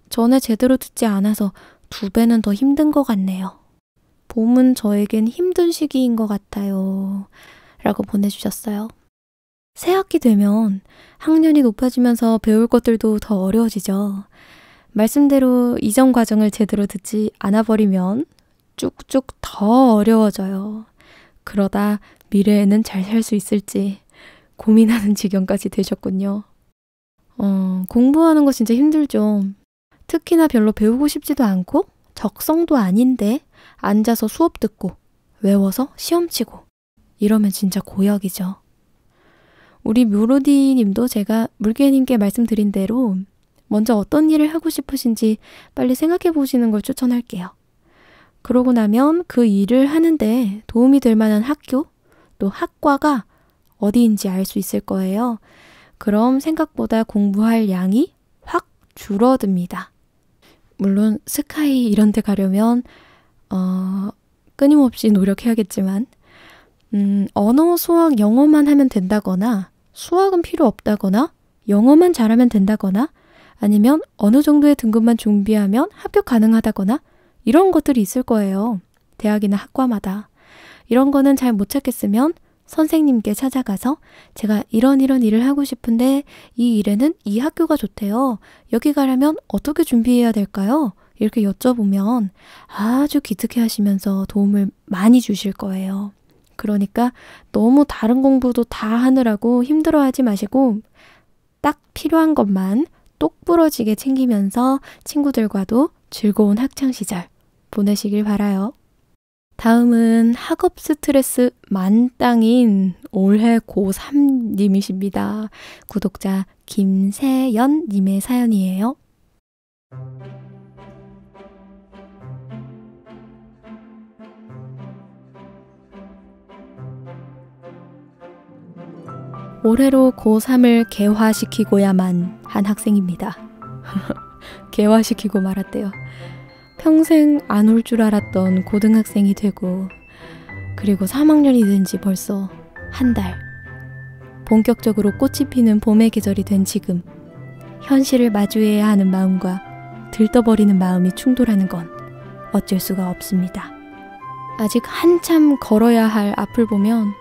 전에 제대로 듣지 않아서 2배는 더 힘든 것 같네요. 봄은 저에겐 힘든 시기인 것 같아요. 라고 보내주셨어요. 새학기 되면 학년이 높아지면서 배울 것들도 더 어려워지죠. 말씀대로 이전 과정을 제대로 듣지 않아버리면 쭉쭉 더 어려워져요. 그러다 미래에는 잘 살 수 있을지 고민하는 지경까지 되셨군요. 공부하는 거 진짜 힘들죠. 특히나 별로 배우고 싶지도 않고 적성도 아닌데 앉아서 수업 듣고 외워서 시험 치고 이러면 진짜 고역이죠. 우리 묘로디 님도 제가 물개님께 말씀드린 대로 먼저 어떤 일을 하고 싶으신지 빨리 생각해 보시는 걸 추천할게요. 그러고 나면 그 일을 하는데 도움이 될 만한 학교, 또 학과가 어디인지 알 수 있을 거예요. 그럼 생각보다 공부할 양이 확 줄어듭니다. 물론 스카이 이런 데 가려면 끊임없이 노력해야겠지만 언어, 수학, 영어만 하면 된다거나 수학은 필요 없다거나 영어만 잘하면 된다거나 아니면 어느 정도의 등급만 준비하면 합격 가능하다거나 이런 것들이 있을 거예요. 대학이나 학과마다. 이런 거는 잘 못 찾겠으면 선생님께 찾아가서 제가 이런 일을 하고 싶은데 이 일에는 이 학교가 좋대요. 여기 가려면 어떻게 준비해야 될까요? 이렇게 여쭤보면 아주 기특해 하시면서 도움을 많이 주실 거예요. 그러니까 너무 다른 공부도 다 하느라고 힘들어하지 마시고 딱 필요한 것만 똑부러지게 챙기면서 친구들과도 즐거운 학창시절 보내시길 바라요. 다음은 학업 스트레스 만땅인 올해 고3님이십니다. 구독자 김세연님의 사연이에요. 올해로 고3을 개화시키고야만 한 학생입니다. 개화시키고 말았대요. 평생 안 올 줄 알았던 고등학생이 되고, 그리고 3학년이 된 지 벌써 한 달. 본격적으로 꽃이 피는 봄의 계절이 된 지금, 현실을 마주해야 하는 마음과 들떠버리는 마음이 충돌하는 건 어쩔 수가 없습니다. 아직 한참 걸어야 할 앞을 보면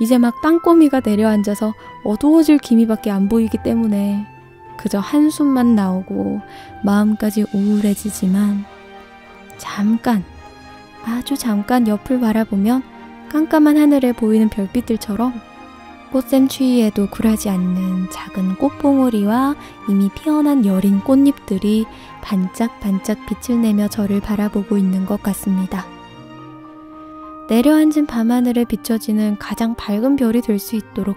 이제 막 땅거미가 내려앉아서 어두워질 기미밖에 안 보이기 때문에 그저 한숨만 나오고 마음까지 우울해지지만, 잠깐, 아주 잠깐 옆을 바라보면 깜깜한 하늘에 보이는 별빛들처럼 꽃샘 추위에도 굴하지 않는 작은 꽃봉오리와 이미 피어난 여린 꽃잎들이 반짝반짝 빛을 내며 저를 바라보고 있는 것 같습니다. 내려앉은 밤하늘에 비춰지는 가장 밝은 별이 될 수 있도록,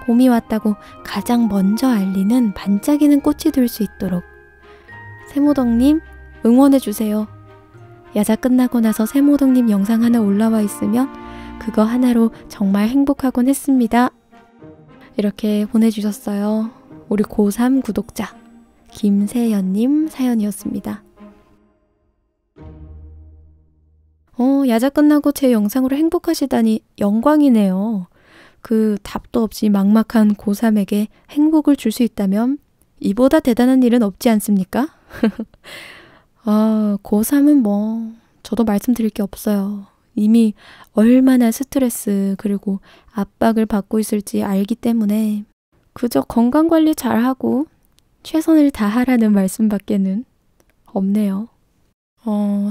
봄이 왔다고 가장 먼저 알리는 반짝이는 꽃이 될 수 있도록 세모덕님 응원해주세요. 야자 끝나고 나서 세모덕님 영상 하나 올라와 있으면 그거 하나로 정말 행복하곤 했습니다. 이렇게 보내주셨어요. 우리 고3 구독자 김세연님 사연이었습니다. 야자 끝나고 제 영상으로 행복하시다니 영광이네요. 그 답도 없이 막막한 고3에게 행복을 줄 수 있다면 이보다 대단한 일은 없지 않습니까? 고3은 뭐 저도 말씀드릴 게 없어요. 이미 얼마나 스트레스 그리고 압박을 받고 있을지 알기 때문에 그저 건강관리 잘하고 최선을 다하라는 말씀밖에는 없네요.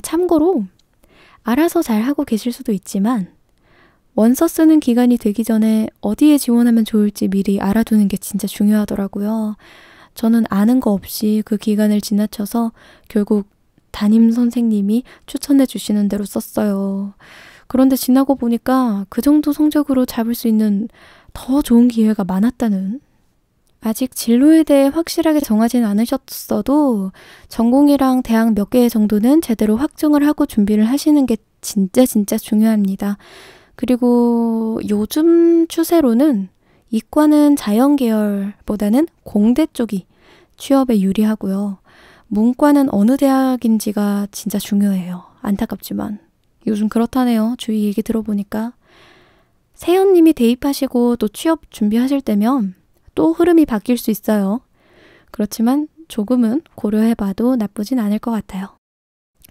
참고로 알아서 잘하고 계실 수도 있지만 원서 쓰는 기간이 되기 전에 어디에 지원하면 좋을지 미리 알아두는 게 진짜 중요하더라고요. 저는 아는 거 없이 그 기간을 지나쳐서 결국 담임 선생님이 추천해 주시는 대로 썼어요. 그런데 지나고 보니까 그 정도 성적으로 잡을 수 있는 더 좋은 기회가 많았다는. 아직 진로에 대해 확실하게 정하진 않으셨어도 전공이랑 대학 몇 개 정도는 제대로 확정을 하고 준비를 하시는 게 진짜 중요합니다. 그리고 요즘 추세로는 이과는 자연 계열보다는 공대 쪽이 취업에 유리하고요. 문과는 어느 대학인지가 진짜 중요해요. 안타깝지만 요즘 그렇다네요. 주위 얘기 들어보니까. 세연님이 대입하시고 또 취업 준비하실 때면 또 흐름이 바뀔 수 있어요. 그렇지만 조금은 고려해봐도 나쁘진 않을 것 같아요.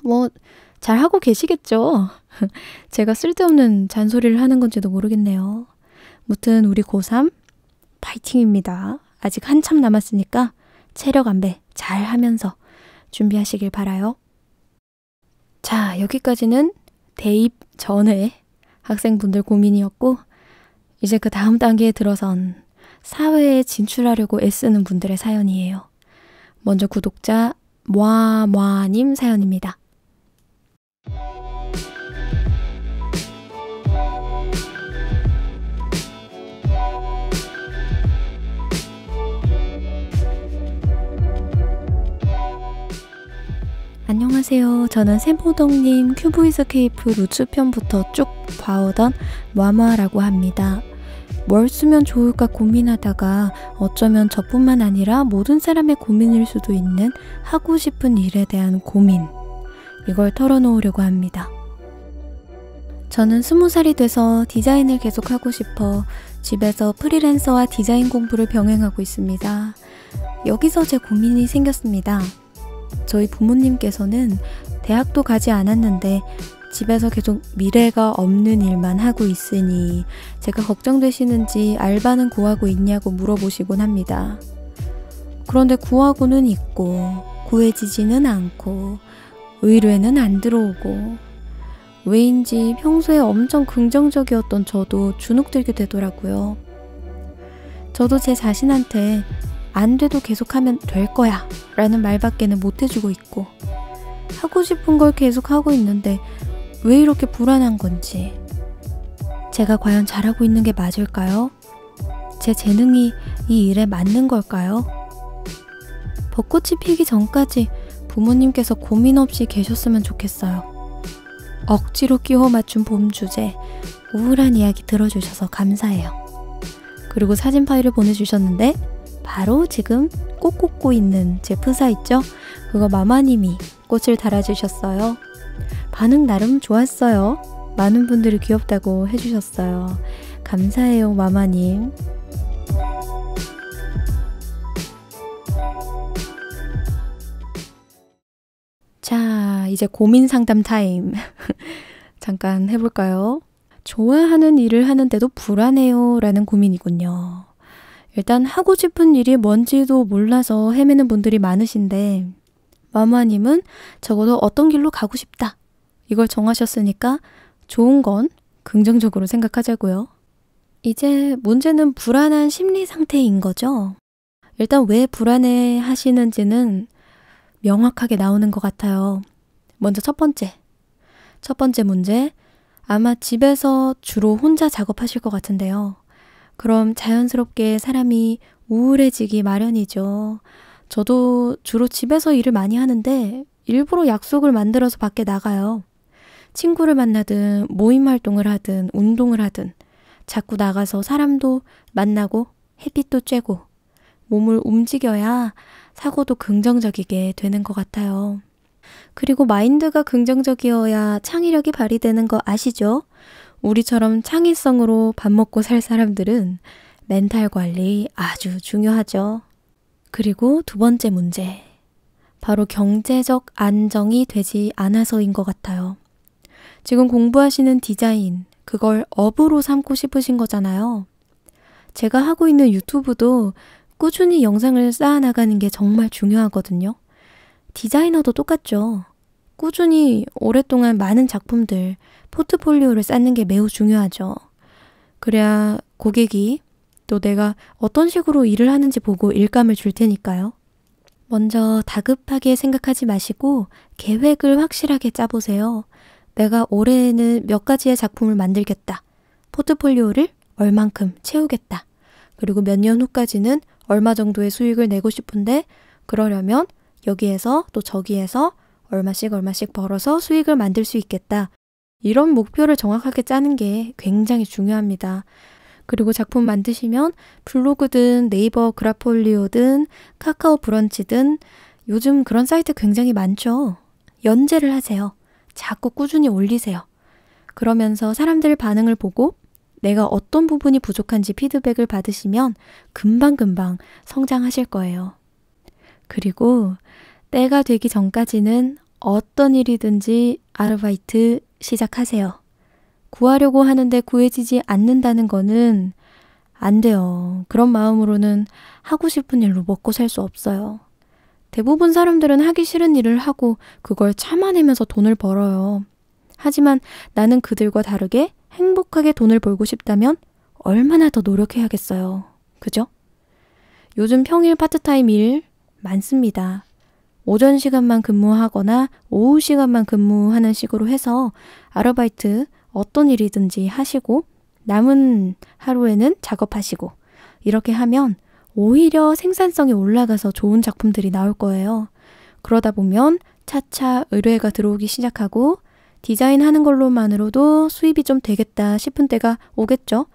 뭐 잘하고 계시겠죠? 제가 쓸데없는 잔소리를 하는 건지도 모르겠네요. 무튼 우리 고3 파이팅입니다. 아직 한참 남았으니까 체력 안배 잘 하면서 준비하시길 바라요. 자, 여기까지는 대입 전에 학생분들 고민이었고, 이제 그 다음 단계에 들어선 사회에 진출하려고 애쓰는 분들의 사연이에요. 먼저 구독자 모아모아님 사연입니다. 안녕하세요. 저는 세모덕님 큐브이스케이프 루츠편부터 쭉 봐오던 마마라고 합니다. 뭘 쓰면 좋을까 고민하다가 어쩌면 저뿐만 아니라 모든 사람의 고민일 수도 있는 하고 싶은 일에 대한 고민, 이걸 털어놓으려고 합니다. 저는 20살이 돼서 디자인을 계속하고 싶어 집에서 프리랜서와 디자인 공부를 병행하고 있습니다. 여기서 제 고민이 생겼습니다. 저희 부모님께서는 대학도 가지 않았는데 집에서 계속 미래가 없는 일만 하고 있으니 제가 걱정되시는지 알바는 구하고 있냐고 물어보시곤 합니다. 그런데 구하고는 있고 구해지지는 않고 의뢰는 안 들어오고 왜인지 평소에 엄청 긍정적이었던 저도 주눅들게 되더라고요. 저도 제 자신한테 안 돼도 계속하면 될 거야 라는 말밖에는 못 해주고 있고, 하고 싶은 걸 계속 하고 있는데 왜 이렇게 불안한 건지, 제가 과연 잘하고 있는 게 맞을까요? 제 재능이 이 일에 맞는 걸까요? 벚꽃이 피기 전까지 부모님께서 고민 없이 계셨으면 좋겠어요. 억지로 끼워 맞춘 봄 주제, 우울한 이야기 들어주셔서 감사해요. 그리고 사진 파일을 보내주셨는데 바로 지금 꽃 꽂고 있는 제 프사 있죠? 그거 마마님이 꽃을 달아주셨어요. 반응 나름 좋았어요. 많은 분들이 귀엽다고 해주셨어요. 감사해요, 마마님. 자, 이제 고민 상담 타임. 잠깐 해볼까요? 좋아하는 일을 하는데도 불안해요 라는 고민이군요. 일단 하고 싶은 일이 뭔지도 몰라서 헤매는 분들이 많으신데 마마님은 적어도 어떤 길로 가고 싶다. 이걸 정하셨으니까 좋은 건 긍정적으로 생각하자고요. 이제 문제는 불안한 심리 상태인 거죠. 일단 왜 불안해 하시는지는 명확하게 나오는 것 같아요. 먼저 첫 번째 문제. 아마 집에서 주로 혼자 작업하실 것 같은데요. 그럼 자연스럽게 사람이 우울해지기 마련이죠. 저도 주로 집에서 일을 많이 하는데 일부러 약속을 만들어서 밖에 나가요. 친구를 만나든 모임 활동을 하든 운동을 하든 자꾸 나가서 사람도 만나고 햇빛도 쬐고 몸을 움직여야 사고도 긍정적이게 되는 것 같아요. 그리고 마인드가 긍정적이어야 창의력이 발휘되는 거 아시죠? 우리처럼 창의성으로 밥 먹고 살 사람들은 멘탈 관리 아주 중요하죠. 그리고 두 번째 문제. 바로 경제적 안정이 되지 않아서인 것 같아요. 지금 공부하시는 디자인, 그걸 업으로 삼고 싶으신 거잖아요. 제가 하고 있는 유튜브도 꾸준히 영상을 쌓아나가는 게 정말 중요하거든요. 디자이너도 똑같죠. 꾸준히 오랫동안 많은 작품들, 포트폴리오를 쌓는 게 매우 중요하죠. 그래야 고객이 또 내가 어떤 식으로 일을 하는지 보고 일감을 줄 테니까요. 먼저 다급하게 생각하지 마시고 계획을 확실하게 짜보세요. 내가 올해에는 몇 가지의 작품을 만들겠다. 포트폴리오를 얼만큼 채우겠다. 그리고 몇 년 후까지는 얼마 정도의 수익을 내고 싶은데 그러려면 여기에서 또 저기에서 얼마씩 벌어서 수익을 만들 수 있겠다. 이런 목표를 정확하게 짜는 게 굉장히 중요합니다. 그리고 작품 만드시면 블로그든 네이버 그라폴리오든 카카오 브런치든 요즘 그런 사이트 굉장히 많죠. 연재를 하세요. 자꾸 꾸준히 올리세요. 그러면서 사람들 반응을 보고 내가 어떤 부분이 부족한지 피드백을 받으시면 금방금방 성장하실 거예요. 그리고 때가 되기 전까지는 어떤 일이든지 아르바이트 시작하세요. 구하려고 하는데 구해지지 않는다는 거는 안 돼요. 그런 마음으로는 하고 싶은 일로 먹고 살 수 없어요. 대부분 사람들은 하기 싫은 일을 하고 그걸 참아내면서 돈을 벌어요. 하지만 나는 그들과 다르게 행복하게 돈을 벌고 싶다면 얼마나 더 노력해야겠어요. 그죠? 요즘 평일 파트타임 일 많습니다. 오전 시간만 근무하거나 오후 시간만 근무하는 식으로 해서 아르바이트 어떤 일이든지 하시고 남은 하루에는 작업하시고 이렇게 하면 오히려 생산성이 올라가서 좋은 작품들이 나올 거예요. 그러다 보면 차차 의뢰가 들어오기 시작하고 디자인하는 걸로만으로도 수입이 좀 되겠다 싶은 때가 오겠죠.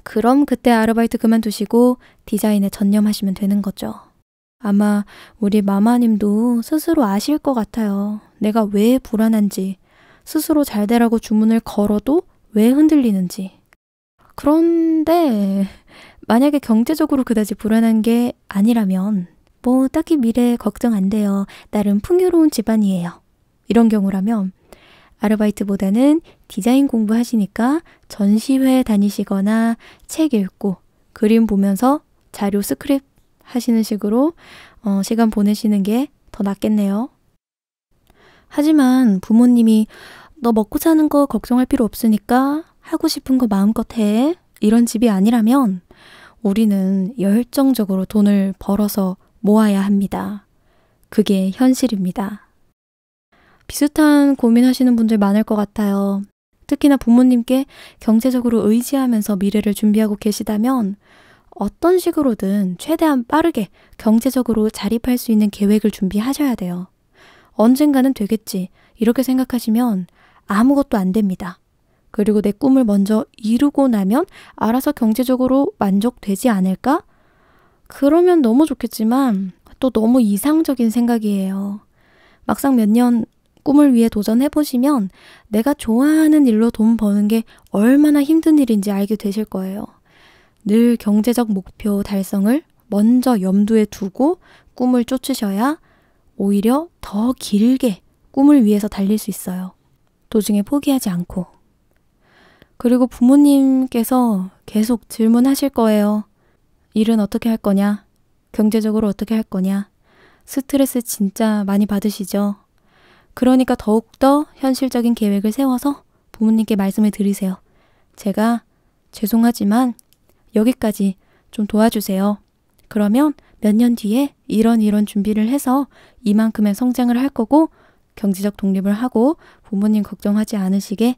그럼 그때 아르바이트 그만두시고 디자인에 전념하시면 되는 거죠. 아마 우리 마마님도 스스로 아실 것 같아요. 내가 왜 불안한지, 스스로 잘 되라고 주문을 걸어도 왜 흔들리는지. 그런데 만약에 경제적으로 그다지 불안한 게 아니라면 뭐 딱히 미래 걱정 안 돼요. 나름 풍요로운 집안이에요. 이런 경우라면 아르바이트보다는 디자인 공부하시니까 전시회 다니시거나 책 읽고 그림 보면서 자료 스크립 하시는 식으로 시간 보내시는 게 더 낫겠네요. 하지만 부모님이 너 먹고 사는 거 걱정할 필요 없으니까 하고 싶은 거 마음껏 해. 이런 집이 아니라면 우리는 열정적으로 돈을 벌어서 모아야 합니다. 그게 현실입니다. 비슷한 고민하시는 분들 많을 것 같아요. 특히나 부모님께 경제적으로 의지하면서 미래를 준비하고 계시다면 어떤 식으로든 최대한 빠르게 경제적으로 자립할 수 있는 계획을 준비하셔야 돼요. 언젠가는 되겠지. 이렇게 생각하시면 아무것도 안 됩니다. 그리고 내 꿈을 먼저 이루고 나면 알아서 경제적으로 만족되지 않을까? 그러면 너무 좋겠지만 또 너무 이상적인 생각이에요. 막상 몇 년 꿈을 위해 도전해보시면 내가 좋아하는 일로 돈 버는 게 얼마나 힘든 일인지 알게 되실 거예요. 늘 경제적 목표 달성을 먼저 염두에 두고 꿈을 쫓으셔야 오히려 더 길게 꿈을 위해서 달릴 수 있어요. 도중에 포기하지 않고. 그리고 부모님께서 계속 질문하실 거예요. 일은 어떻게 할 거냐? 경제적으로 어떻게 할 거냐? 스트레스 진짜 많이 받으시죠? 그러니까 더욱더 현실적인 계획을 세워서 부모님께 말씀을 드리세요. 제가 죄송하지만 여기까지 좀 도와주세요. 그러면 몇 년 뒤에 이런 준비를 해서 이만큼의 성장을 할 거고 경제적 독립을 하고 부모님 걱정하지 않으시게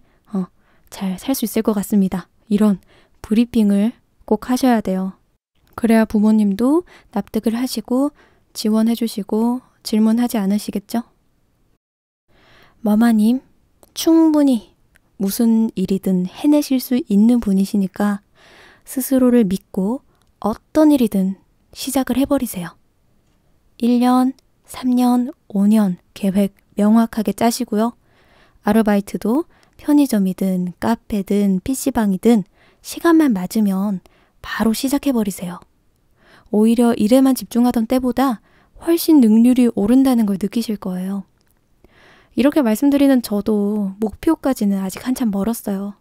잘 살 수 있을 것 같습니다. 이런 브리핑을 꼭 하셔야 돼요. 그래야 부모님도 납득을 하시고 지원해 주시고 질문하지 않으시겠죠? 머마님, 충분히 무슨 일이든 해내실 수 있는 분이시니까 스스로를 믿고 어떤 일이든 시작을 해버리세요. 1년, 3년, 5년 계획 명확하게 짜시고요. 아르바이트도 편의점이든 카페든 PC방이든 시간만 맞으면 바로 시작해버리세요. 오히려 일에만 집중하던 때보다 훨씬 능률이 오른다는 걸 느끼실 거예요. 이렇게 말씀드리는 저도 목표까지는 아직 한참 멀었어요.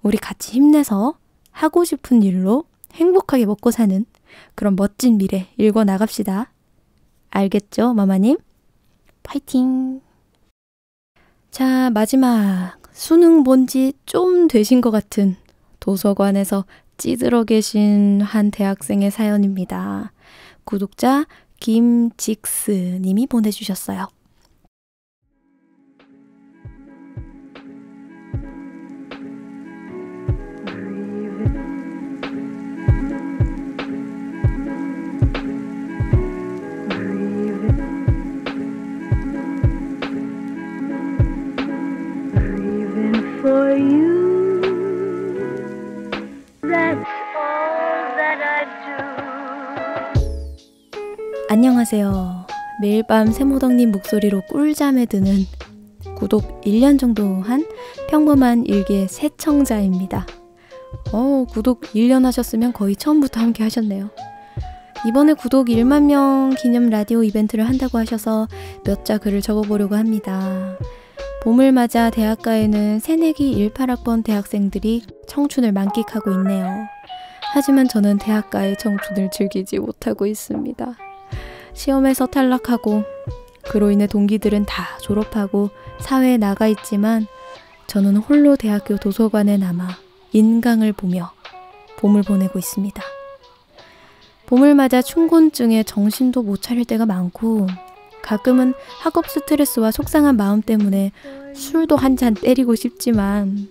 우리 같이 힘내서 하고 싶은 일로 행복하게 먹고 사는 그런 멋진 미래 읽어 나갑시다. 알겠죠, 마마님? 파이팅! 자, 마지막 수능 본 지 좀 되신 것 같은 도서관에서 찌들어 계신 한 대학생의 사연입니다. 구독자 김직스 님이 보내주셨어요. For you, that's all that I do. 안녕하세요. 매일 밤 세모덕님 목소리로 꿀잠에 드는 구독 1년 정도 한 평범한 일기의 새청자입니다. 구독 1년 하셨으면 거의 처음부터 함께 하셨네요. 이번에 구독 1만 명 기념 라디오 이벤트를 한다고 하셔서 몇 자 글을 적어보려고 합니다. 봄을 맞아 대학가에는 새내기 18학번 대학생들이 청춘을 만끽하고 있네요. 하지만 저는 대학가의 청춘을 즐기지 못하고 있습니다. 시험에서 탈락하고 그로 인해 동기들은 다 졸업하고 사회에 나가 있지만 저는 홀로 대학교 도서관에 남아 인강을 보며 봄을 보내고 있습니다. 봄을 맞아 춘곤증에 정신도 못 차릴 때가 많고 가끔은 학업 스트레스와 속상한 마음 때문에 술도 한 잔 때리고 싶지만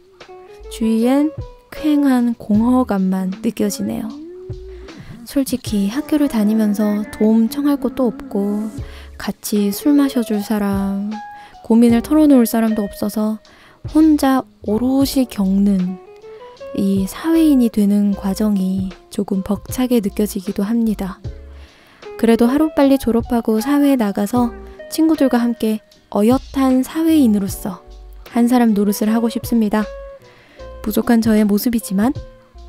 주위엔 쾌한 공허감만 느껴지네요. 솔직히 학교를 다니면서 도움 청할 곳도 없고 같이 술 마셔줄 사람, 고민을 털어놓을 사람도 없어서 혼자 오롯이 겪는 이 사회인이 되는 과정이 조금 벅차게 느껴지기도 합니다. 그래도 하루빨리 졸업하고 사회에 나가서 친구들과 함께 어엿한 사회인으로서 한 사람 노릇을 하고 싶습니다. 부족한 저의 모습이지만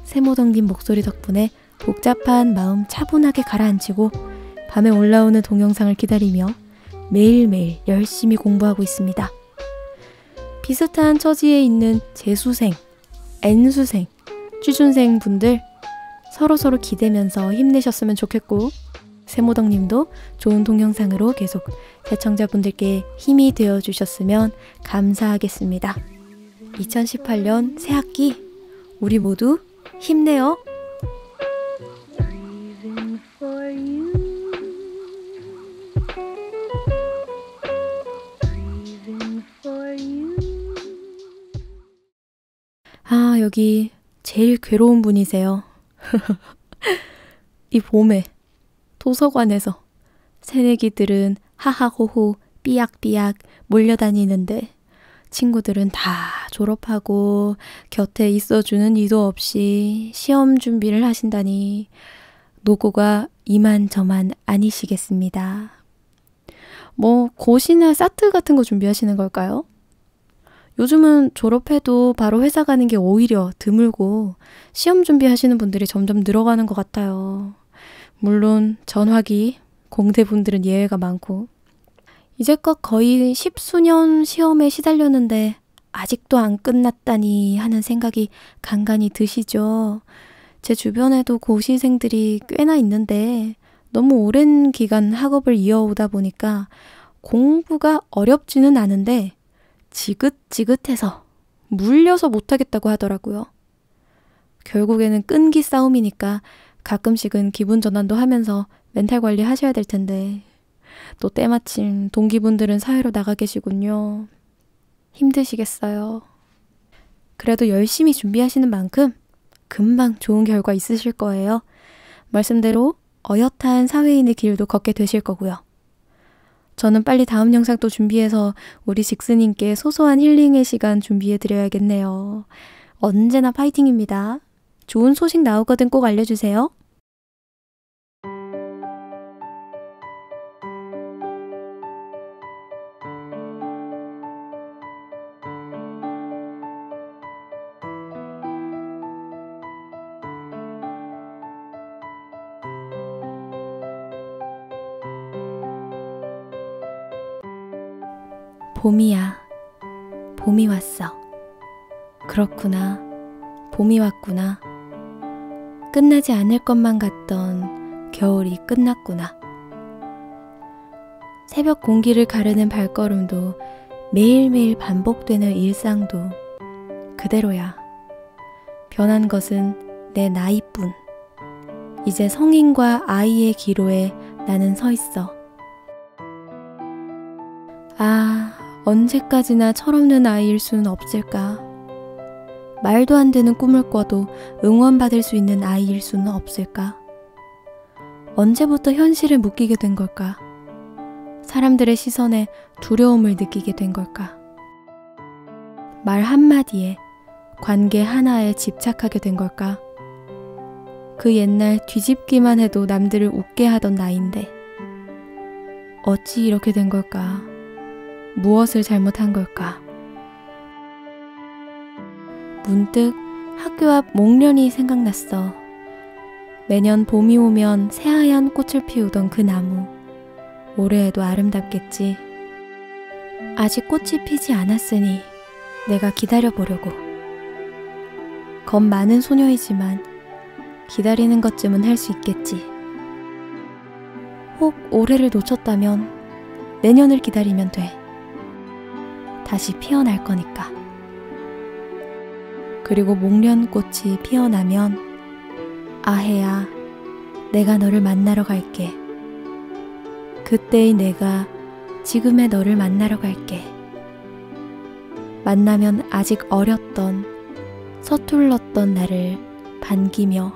세모덕님 목소리 덕분에 복잡한 마음 차분하게 가라앉히고 밤에 올라오는 동영상을 기다리며 매일매일 열심히 공부하고 있습니다. 비슷한 처지에 있는 재수생, N수생, 취준생 분들 서로서로 기대면서 힘내셨으면 좋겠고 세모덕님도 좋은 동영상으로 계속 시청자분들께 힘이 되어주셨으면 감사하겠습니다. 2018년 새학기 우리 모두 힘내요. 여기 제일 괴로운 분이세요. 이 봄에 도서관에서 새내기들은 하하호호 삐약삐약 몰려다니는데 친구들은 다 졸업하고 곁에 있어주는 이도 없이 시험 준비를 하신다니 노고가 이만저만 아니시겠습니다. 뭐 고시나 사트 같은 거 준비하시는 걸까요? 요즘은 졸업해도 바로 회사 가는 게 오히려 드물고 시험 준비하시는 분들이 점점 늘어가는 것 같아요. 물론 전화기, 공대분들은 예외가 많고 이제껏 거의 10수년 시험에 시달렸는데 아직도 안 끝났다니 하는 생각이 간간히 드시죠. 제 주변에도 고시생들이 꽤나 있는데 너무 오랜 기간 학업을 이어오다 보니까 공부가 어렵지는 않은데 지긋지긋해서 물려서 못하겠다고 하더라고요. 결국에는 끈기 싸움이니까 가끔씩은 기분 전환도 하면서 멘탈 관리 하셔야 될 텐데 또 때마침 동기분들은 사회로 나가 계시군요. 힘드시겠어요. 그래도 열심히 준비하시는 만큼 금방 좋은 결과 있으실 거예요. 말씀대로 어엿한 사회인의 길도 걷게 되실 거고요. 저는 빨리 다음 영상 또 준비해서 우리 직스님께 소소한 힐링의 시간 준비해드려야겠네요. 언제나 파이팅입니다. 좋은 소식 나오거든 꼭 알려주세요. 봄이야. 봄이 왔어. 그렇구나. 봄이 왔구나. 끝나지 않을 것만 같던 겨울이 끝났구나. 새벽 공기를 가르는 발걸음도 매일매일 반복되는 일상도 그대로야. 변한 것은 내 나이뿐. 이제 성인과 아이의 기로에 나는 서 있어. 아, 언제까지나 철없는 아이일 수는 없을까? 말도 안 되는 꿈을 꿔도 응원받을 수 있는 아이일 수는 없을까? 언제부터 현실을 묶이게 된 걸까? 사람들의 시선에 두려움을 느끼게 된 걸까? 말 한마디에, 관계 하나에 집착하게 된 걸까? 그 옛날 뒤집기만 해도 남들을 웃게 하던 나이인데 어찌 이렇게 된 걸까? 무엇을 잘못한 걸까? 문득 학교 앞 목련이 생각났어. 매년 봄이 오면 새하얀 꽃을 피우던 그 나무. 올해에도 아름답겠지. 아직 꽃이 피지 않았으니 내가 기다려보려고. 겁 많은 소녀이지만 기다리는 것쯤은 할 수 있겠지. 혹 올해를 놓쳤다면 내년을 기다리면 돼. 다시 피어날 거니까. 그리고 목련꽃이 피어나면 아해야, 내가 너를 만나러 갈게. 그때의 내가 지금의 너를 만나러 갈게. 만나면 아직 어렸던, 서툴렀던 나를 반기며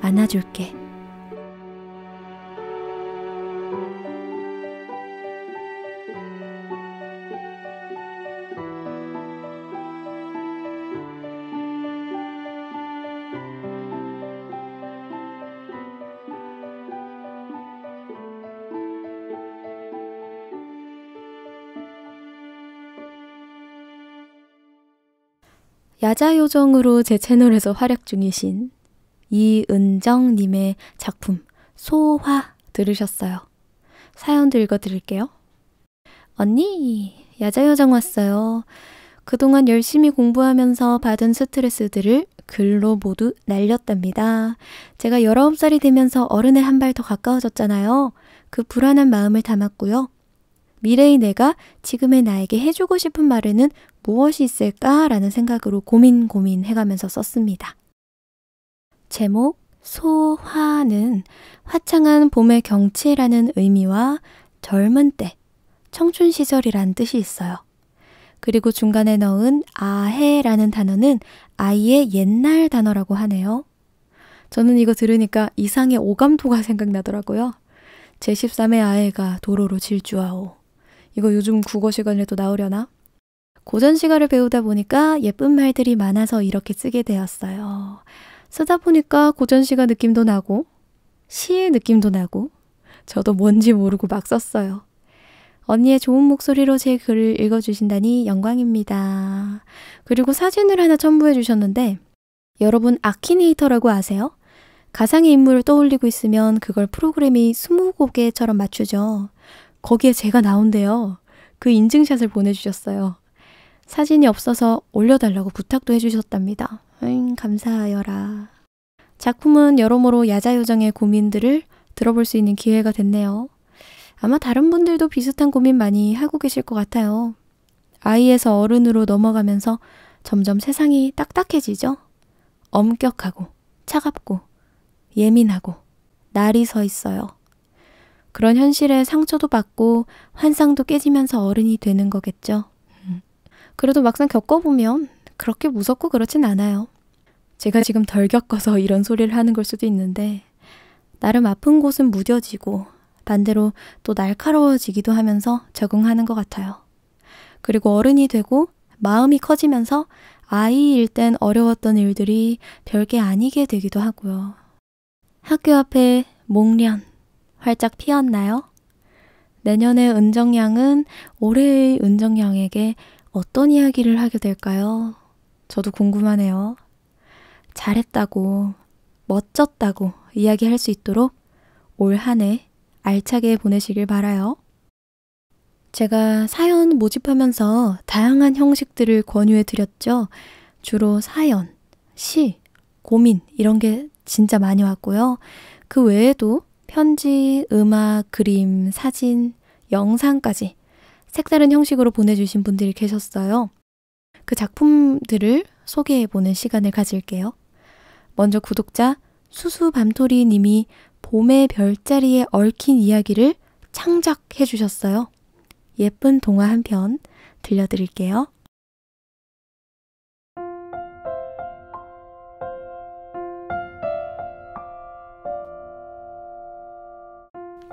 안아줄게. 야자요정으로 제 채널에서 활약 중이신 이은정님의 작품 소화 들으셨어요. 사연도 읽어드릴게요. 언니, 야자요정 왔어요. 그동안 열심히 공부하면서 받은 스트레스들을 글로 모두 날렸답니다. 제가 19살이 되면서 어른에 한 발 더 가까워졌잖아요. 그 불안한 마음을 담았고요. 미래의 내가 지금의 나에게 해주고 싶은 말에는 무엇이 있을까라는 생각으로 고민해가면서 썼습니다. 제목 소화는 화창한 봄의 경치라는 의미와 젊은 때, 청춘 시절이란 뜻이 있어요. 그리고 중간에 넣은 아해라는 단어는 아이의 옛날 단어라고 하네요. 저는 이거 들으니까 이상의 오감토가 생각나더라고요. 제13의 아해가 도로로 질주하오. 이거 요즘 국어 시간에도 나오려나? 고전 시가를 배우다 보니까 예쁜 말들이 많아서 이렇게 쓰게 되었어요. 쓰다 보니까 고전 시가 느낌도 나고 시의 느낌도 나고 저도 뭔지 모르고 막 썼어요. 언니의 좋은 목소리로 제 글을 읽어주신다니 영광입니다. 그리고 사진을 하나 첨부해 주셨는데 여러분 아키네이터라고 아세요? 가상의 인물을 떠올리고 있으면 그걸 프로그램이 스무고개처럼 맞추죠. 거기에 제가 나온대요. 그 인증샷을 보내주셨어요. 사진이 없어서 올려달라고 부탁도 해주셨답니다. 감사하여라. 작품은 여러모로 야자요정의 고민들을 들어볼 수 있는 기회가 됐네요. 아마 다른 분들도 비슷한 고민 많이 하고 계실 것 같아요. 아이에서 어른으로 넘어가면서 점점 세상이 딱딱해지죠? 엄격하고 차갑고 예민하고 날이 서 있어요. 그런 현실에 상처도 받고 환상도 깨지면서 어른이 되는 거겠죠. 그래도 막상 겪어보면 그렇게 무섭고 그렇진 않아요. 제가 지금 덜 겪어서 이런 소리를 하는 걸 수도 있는데 나름 아픈 곳은 무뎌지고 반대로 또 날카로워지기도 하면서 적응하는 것 같아요. 그리고 어른이 되고 마음이 커지면서 아이일 땐 어려웠던 일들이 별게 아니게 되기도 하고요. 학교 앞에 목련 활짝 피었나요? 내년의 은정양은 올해의 은정양에게 어떤 이야기를 하게 될까요? 저도 궁금하네요. 잘했다고, 멋졌다고 이야기할 수 있도록 올 한 해 알차게 보내시길 바라요. 제가 사연 모집하면서 다양한 형식들을 권유해 드렸죠. 주로 사연, 시, 고민 이런 게 진짜 많이 왔고요. 그 외에도 편지, 음악, 그림, 사진, 영상까지 색다른 형식으로 보내주신 분들이 계셨어요. 그 작품들을 소개해보는 시간을 가질게요. 먼저 구독자 수수밤토리 님이 봄의 별자리에 얽힌 이야기를 창작해 주셨어요. 예쁜 동화 한 편 들려드릴게요.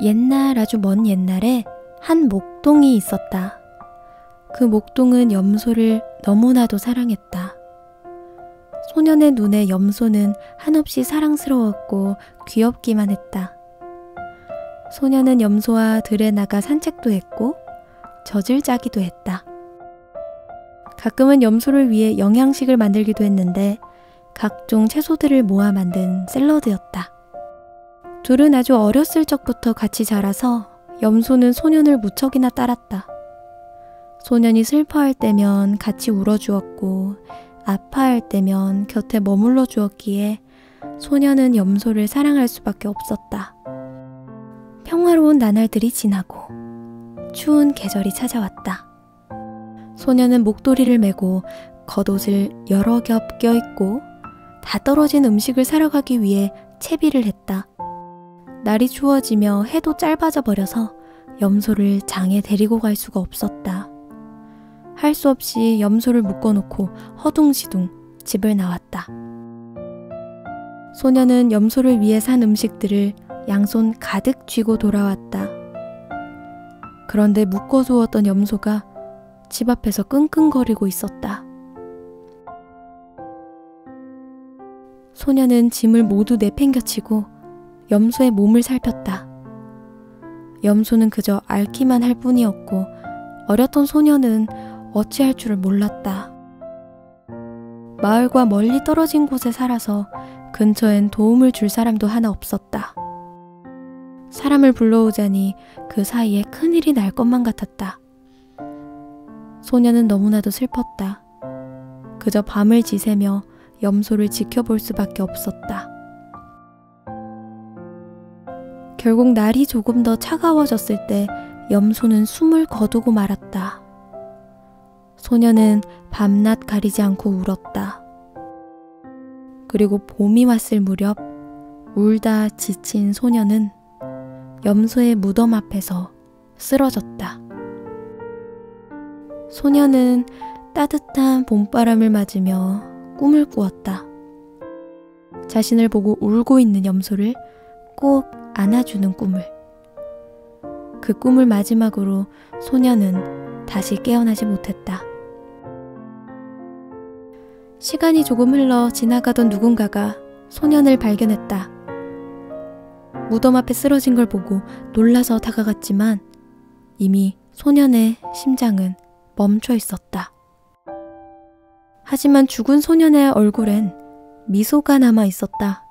옛날 아주 먼 옛날에 한 목동이 있었다. 그 목동은 염소를 너무나도 사랑했다. 소년의 눈에 염소는 한없이 사랑스러웠고 귀엽기만 했다. 소년은 염소와 들에 나가 산책도 했고 젖을 짜기도 했다. 가끔은 염소를 위해 영양식을 만들기도 했는데 각종 채소들을 모아 만든 샐러드였다. 둘은 아주 어렸을 적부터 같이 자라서 염소는 소년을 무척이나 따랐다. 소년이 슬퍼할 때면 같이 울어주었고 아파할 때면 곁에 머물러 주었기에 소년은 염소를 사랑할 수밖에 없었다. 평화로운 나날들이 지나고 추운 계절이 찾아왔다. 소년은 목도리를 메고 겉옷을 여러 겹 껴입고 다 떨어진 음식을 사러 가기 위해 채비를 했다. 날이 추워지며 해도 짧아져 버려서 염소를 장에 데리고 갈 수가 없었다. 할 수 없이 염소를 묶어놓고 허둥지둥 집을 나왔다. 소년은 염소를 위해 산 음식들을 양손 가득 쥐고 돌아왔다. 그런데 묶어두었던 염소가 집 앞에서 끙끙거리고 있었다. 소년은 짐을 모두 내팽겨치고 염소의 몸을 살폈다. 염소는 그저 앓기만 할 뿐이었고 어렸던 소년은 어찌할 줄을 몰랐다. 마을과 멀리 떨어진 곳에 살아서 근처엔 도움을 줄 사람도 하나 없었다. 사람을 불러오자니 그 사이에 큰일이 날 것만 같았다. 소년은 너무나도 슬펐다. 그저 밤을 지새며 염소를 지켜볼 수밖에 없었다. 결국 날이 조금 더 차가워졌을 때 염소는 숨을 거두고 말았다. 소년은 밤낮 가리지 않고 울었다. 그리고 봄이 왔을 무렵 울다 지친 소년은 염소의 무덤 앞에서 쓰러졌다. 소년은 따뜻한 봄바람을 맞으며 꿈을 꾸었다. 자신을 보고 울고 있는 염소를 꼭 안아주는 꿈을. 그 꿈을 마지막으로 소년은 다시 깨어나지 못했다. 시간이 조금 흘러 지나가던 누군가가 소년을 발견했다. 무덤 앞에 쓰러진 걸 보고 놀라서 다가갔지만 이미 소년의 심장은 멈춰 있었다. 하지만 죽은 소년의 얼굴엔 미소가 남아 있었다.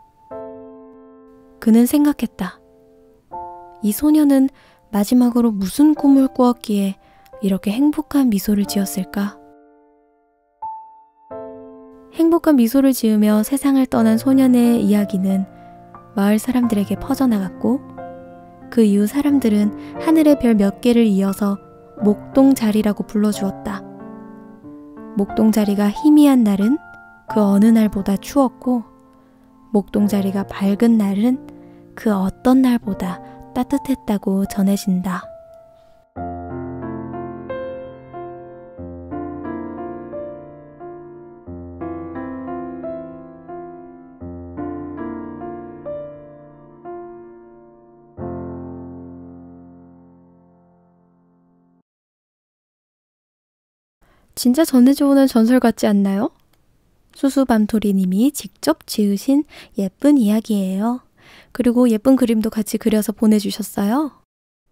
그는 생각했다. 이 소년은 마지막으로 무슨 꿈을 꾸었기에 이렇게 행복한 미소를 지었을까? 행복한 미소를 지으며 세상을 떠난 소년의 이야기는 마을 사람들에게 퍼져나갔고 그 이후 사람들은 하늘의 별 몇 개를 이어서 목동자리라고 불러주었다. 목동자리가 희미한 날은 그 어느 날보다 추웠고 목동자리가 밝은 날은 그 어떤 날보다 따뜻했다고 전해진다. 진짜 전해져오는 전설 같지 않나요? 수수밤토리님이 직접 지으신 예쁜 이야기예요. 그리고 예쁜 그림도 같이 그려서 보내주셨어요.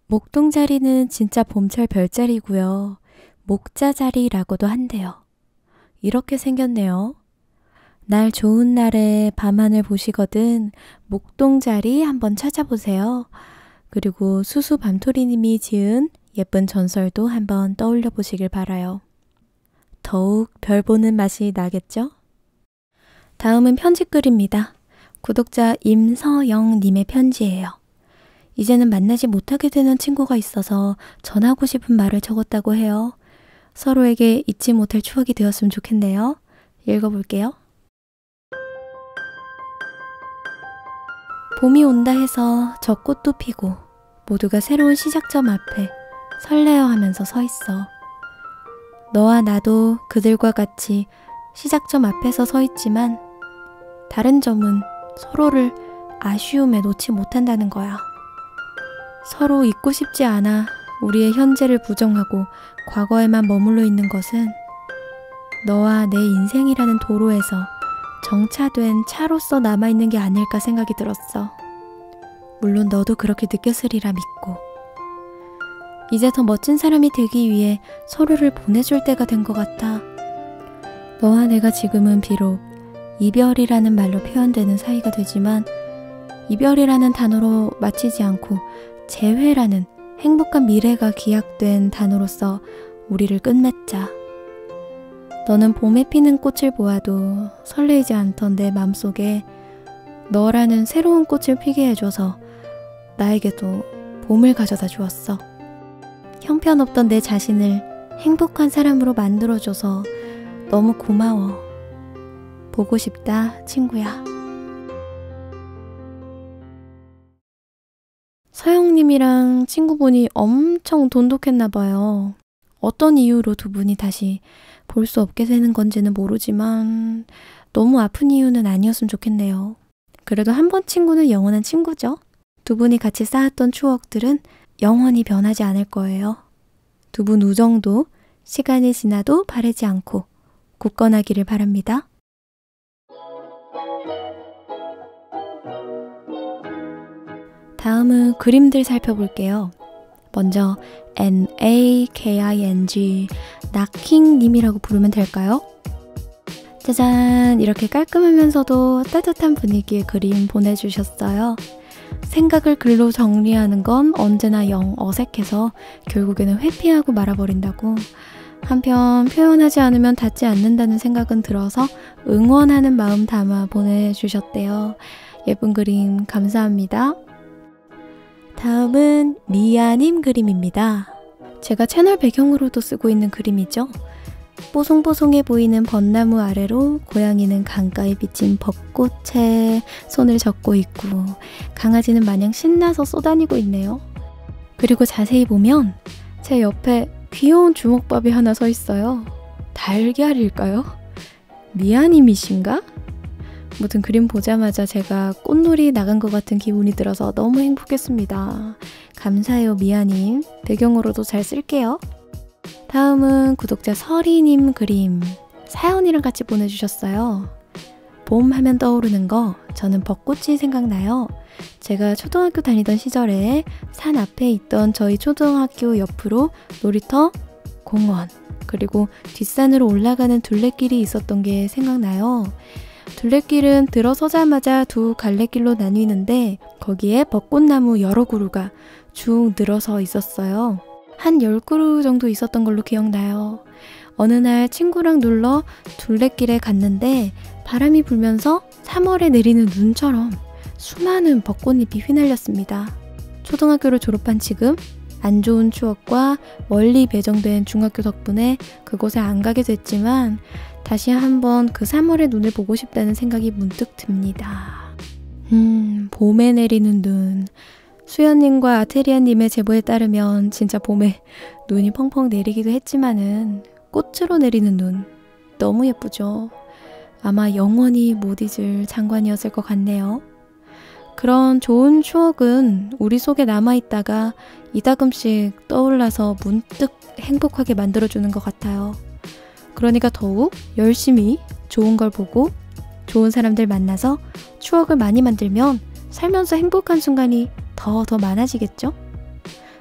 목동자리는 진짜 봄철 별자리고요. 목자자리라고도 한대요. 이렇게 생겼네요. 날 좋은 날에 밤하늘 보시거든 목동자리 한번 찾아보세요. 그리고 수수밤토리님이 지은 예쁜 전설도 한번 떠올려 보시길 바라요. 더욱 별 보는 맛이 나겠죠? 다음은 편지글입니다. 구독자 임서영님의 편지예요. 이제는 만나지 못하게 되는 친구가 있어서 전하고 싶은 말을 적었다고 해요. 서로에게 잊지 못할 추억이 되었으면 좋겠네요. 읽어볼게요. 봄이 온다 해서 저 꽃도 피고 모두가 새로운 시작점 앞에 설레어하면서 서 있어. 너와 나도 그들과 같이 시작점 앞에서 서 있지만 다른 점은 서로를 아쉬움에 놓지 못한다는 거야. 서로 잊고 싶지 않아 우리의 현재를 부정하고 과거에만 머물러 있는 것은 너와 내 인생이라는 도로에서 정차된 차로서 남아있는 게 아닐까 생각이 들었어. 물론 너도 그렇게 느꼈으리라 믿고 이제 더 멋진 사람이 되기 위해 서로를 보내줄 때가 된 것 같아. 너와 내가 지금은 비록 이별이라는 말로 표현되는 사이가 되지만 이별이라는 단어로 마치지 않고 재회라는 행복한 미래가 기약된 단어로서 우리를 끝맺자. 너는 봄에 피는 꽃을 보아도 설레이지 않던 내 맘속에 너라는 새로운 꽃을 피게 해줘서 나에게도 봄을 가져다 주었어. 형편없던 내 자신을 행복한 사람으로 만들어줘서 너무 고마워. 보고 싶다, 친구야. 서영님이랑 친구분이 엄청 돈독했나봐요. 어떤 이유로 두 분이 다시 볼 수 없게 되는 건지는 모르지만 너무 아픈 이유는 아니었으면 좋겠네요. 그래도 한 번 친구는 영원한 친구죠. 두 분이 같이 쌓았던 추억들은 영원히 변하지 않을 거예요. 두 분 우정도 시간이 지나도 바래지 않고 굳건하기를 바랍니다. 다음은 그림들 살펴볼게요. 먼저 NAKING 나킹님이라고 부르면 될까요? 짜잔! 이렇게 깔끔하면서도 따뜻한 분위기의 그림 보내주셨어요. 생각을 글로 정리하는 건 언제나 영 어색해서 결국에는 회피하고 말아버린다고. 한편 표현하지 않으면 닿지 않는다는 생각은 들어서 응원하는 마음 담아 보내주셨대요. 예쁜 그림 감사합니다. 다음은 미아님 그림입니다. 제가 채널 배경으로도 쓰고 있는 그림이죠. 뽀송뽀송해 보이는 벚나무 아래로 고양이는 강가에 비친 벚꽃에 손을 젓고 있고 강아지는 마냥 신나서 쏘다니고 있네요. 그리고 자세히 보면 제 옆에 귀여운 주먹밥이 하나 서 있어요. 달걀일까요? 미아님이신가? 무튼 그림 보자마자 제가 꽃놀이 나간 것 같은 기분이 들어서 너무 행복했습니다. 감사해요, 미아님. 배경으로도 잘 쓸게요. 다음은 구독자 설이님 그림. 사연이랑 같이 보내주셨어요. 봄 하면 떠오르는 거 저는 벚꽃이 생각나요. 제가 초등학교 다니던 시절에 산 앞에 있던 저희 초등학교 옆으로 놀이터, 공원, 그리고 뒷산으로 올라가는 둘레길이 있었던 게 생각나요. 둘레길은 들어서자마자 두 갈래길로 나뉘는데 거기에 벚꽃나무 여러 그루가 쭉 늘어서 있었어요. 한 10그루 정도 있었던 걸로 기억나요. 어느 날 친구랑 놀러 둘레길에 갔는데 바람이 불면서 3월에 내리는 눈처럼 수많은 벚꽃잎이 휘날렸습니다. 초등학교를 졸업한 지금 안 좋은 추억과 멀리 배정된 중학교 덕분에 그곳에 안 가게 됐지만 다시 한번 그 3월의 눈을 보고 싶다는 생각이 문득 듭니다. 봄에 내리는 눈. 수연님과 아테리아님의 제보에 따르면 진짜 봄에 눈이 펑펑 내리기도 했지만은 꽃으로 내리는 눈 너무 예쁘죠. 아마 영원히 못 잊을 장관이었을 것 같네요. 그런 좋은 추억은 우리 속에 남아있다가 이따금씩 떠올라서 문득 행복하게 만들어주는 것 같아요. 그러니까 더욱 열심히 좋은 걸 보고 좋은 사람들 만나서 추억을 많이 만들면 살면서 행복한 순간이 더 많아지겠죠?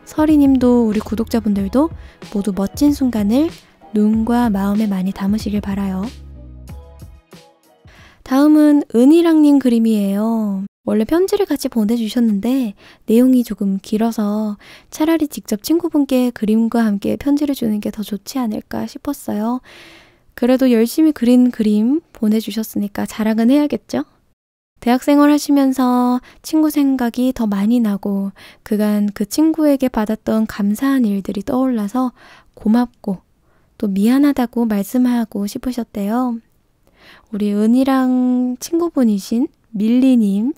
서리님도 우리 구독자분들도 모두 멋진 순간을 눈과 마음에 많이 담으시길 바라요. 다음은 은희랑님 그림이에요. 원래 편지를 같이 보내주셨는데 내용이 조금 길어서 차라리 직접 친구분께 그림과 함께 편지를 주는 게 더 좋지 않을까 싶었어요. 그래도 열심히 그린 그림 보내주셨으니까 자랑은 해야겠죠? 대학생활 하시면서 친구 생각이 더 많이 나고 그간 그 친구에게 받았던 감사한 일들이 떠올라서 고맙고 또 미안하다고 말씀하고 싶으셨대요. 우리 은희랑 친구분이신 밀리님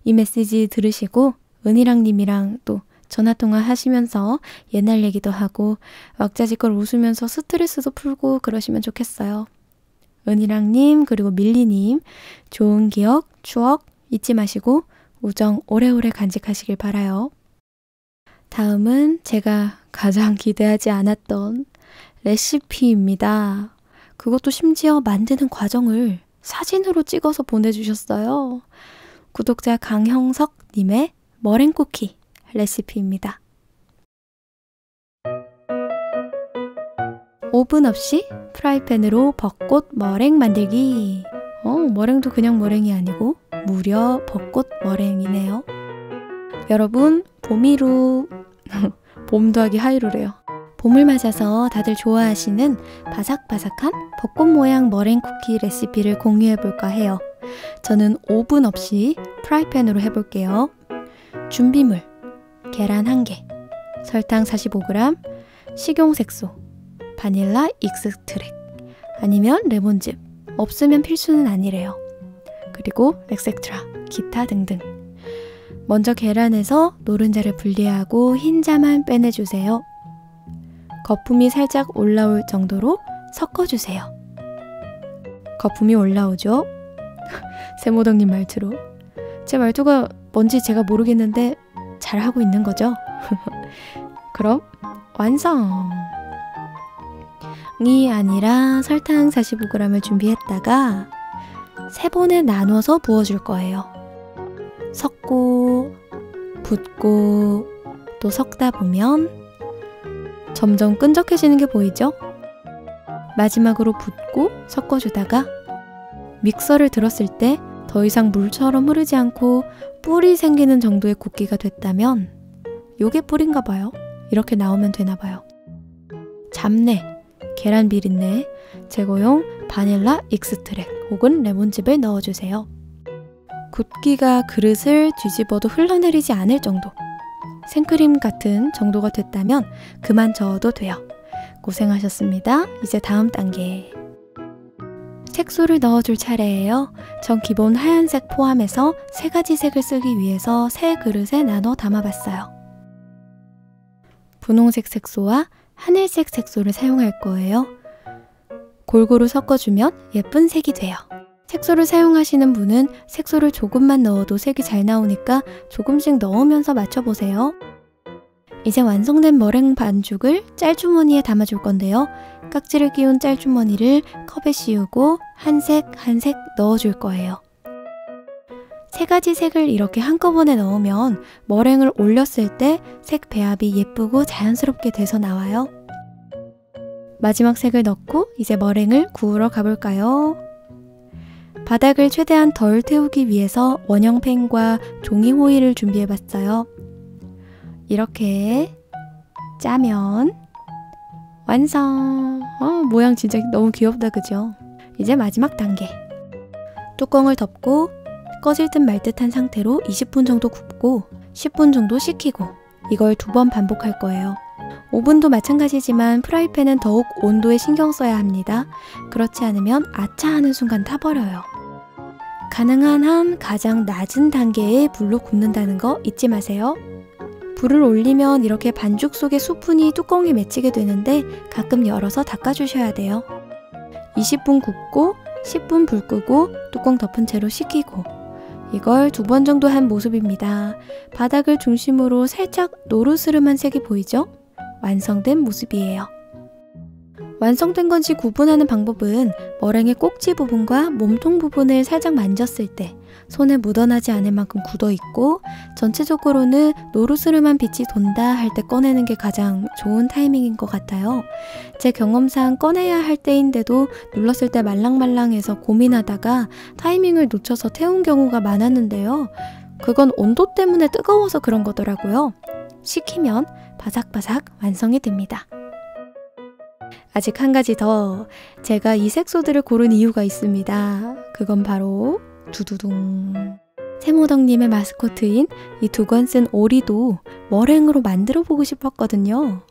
이 메시지 들으시고 은희랑님이랑 또 전화통화 하시면서 옛날 얘기도 하고 왁자지껄 웃으면서 스트레스도 풀고 그러시면 좋겠어요. 은희랑님 그리고 밀리님 좋은 기억, 추억 잊지 마시고 우정 오래오래 간직하시길 바라요. 다음은 제가 가장 기대하지 않았던 레시피입니다. 그것도 심지어 만드는 과정을 사진으로 찍어서 보내주셨어요. 구독자 강형석님의 머랭쿠키 레시피입니다. 오븐 없이 프라이팬으로 벚꽃 머랭 만들기. 머랭도 그냥 머랭이 아니고 무려 벚꽃 머랭이네요. 여러분 봄이루 봄 더하기 하이루래요. 봄을 맞아서 다들 좋아하시는 바삭바삭한 벚꽃 모양 머랭 쿠키 레시피를 공유해볼까 해요. 저는 오븐 없이 프라이팬으로 해볼게요. 준비물 계란 1개, 설탕 45g, 식용색소, 바닐라 익스트랙, 아니면 레몬즙, 없으면 필수는 아니래요. 그리고 엑세트라, 기타 등등. 먼저 계란에서 노른자를 분리하고 흰자만 빼내주세요. 거품이 살짝 올라올 정도로 섞어주세요. 거품이 올라오죠? 세모덕님 말투로. 제 말투가 뭔지 제가 모르겠는데 잘하고 있는 거죠? 그럼 완성! 이 아니라 설탕 45g을 준비했다가 3번에 나눠서 부어줄 거예요. 섞고 붓고 또 섞다 보면 점점 끈적해지는 게 보이죠? 마지막으로 붓고 섞어주다가 믹서를 들었을 때 더 이상 물처럼 흐르지 않고 뿔이 생기는 정도의 굵기가 됐다면 요게 뿔인가 봐요. 이렇게 나오면 되나 봐요. 잡내, 계란 비린내, 제거용 바닐라 익스트랙 혹은 레몬즙을 넣어주세요. 굵기가 그릇을 뒤집어도 흘러내리지 않을 정도, 생크림 같은 정도가 됐다면 그만 저어도 돼요. 고생하셨습니다. 이제 다음 단계. 색소를 넣어줄 차례예요. 전 기본 하얀색 포함해서 3가지 색을 쓰기 위해서 3그릇에 나눠 담아봤어요. 분홍색 색소와 하늘색 색소를 사용할 거예요. 골고루 섞어주면 예쁜 색이 돼요. 색소를 사용하시는 분은 색소를 조금만 넣어도 색이 잘 나오니까 조금씩 넣으면서 맞춰보세요. 이제 완성된 머랭 반죽을 짤주머니에 담아줄 건데요. 깍지를 끼운 짤주머니를 컵에 씌우고 한 색 한 색 넣어줄 거예요. 3가지 색을 이렇게 한꺼번에 넣으면 머랭을 올렸을 때 색 배합이 예쁘고 자연스럽게 돼서 나와요. 마지막 색을 넣고 이제 머랭을 구우러 가볼까요? 바닥을 최대한 덜 태우기 위해서 원형팬과 종이 호일을 준비해봤어요. 이렇게 짜면 완성! 모양 진짜 너무 귀엽다, 그죠? 이제 마지막 단계. 뚜껑을 덮고 꺼질 듯 말 듯한 상태로 20분 정도 굽고 10분 정도 식히고 이걸 2번 반복할 거예요. 오븐도 마찬가지지만 프라이팬은 더욱 온도에 신경 써야 합니다. 그렇지 않으면 아차하는 순간 타버려요. 가능한 한 가장 낮은 단계의 불로 굽는다는 거 잊지 마세요. 불을 올리면 이렇게 반죽 속의 수분이 뚜껑에 맺히게 되는데 가끔 열어서 닦아주셔야 돼요. 20분 굽고 10분 불 끄고 뚜껑 덮은 채로 식히고 이걸 2번 정도 한 모습입니다. 바닥을 중심으로 살짝 노르스름한 색이 보이죠? 완성된 모습이에요. 완성된 건지 구분하는 방법은 머랭의 꼭지 부분과 몸통 부분을 살짝 만졌을 때 손에 묻어나지 않을 만큼 굳어있고 전체적으로는 노르스름한 빛이 돈다 할 때 꺼내는 게 가장 좋은 타이밍인 것 같아요. 제 경험상 꺼내야 할 때인데도 눌렀을 때 말랑말랑해서 고민하다가 타이밍을 놓쳐서 태운 경우가 많았는데요. 그건 온도 때문에 뜨거워서 그런 거더라고요. 식히면 바삭바삭 완성이 됩니다. 아직 한 가지 더, 제가 이 색소들을 고른 이유가 있습니다. 그건 바로 두두둥, 세모덕님의 마스코트인 이 두건 쓴 오리도 머랭으로 만들어 보고 싶었거든요.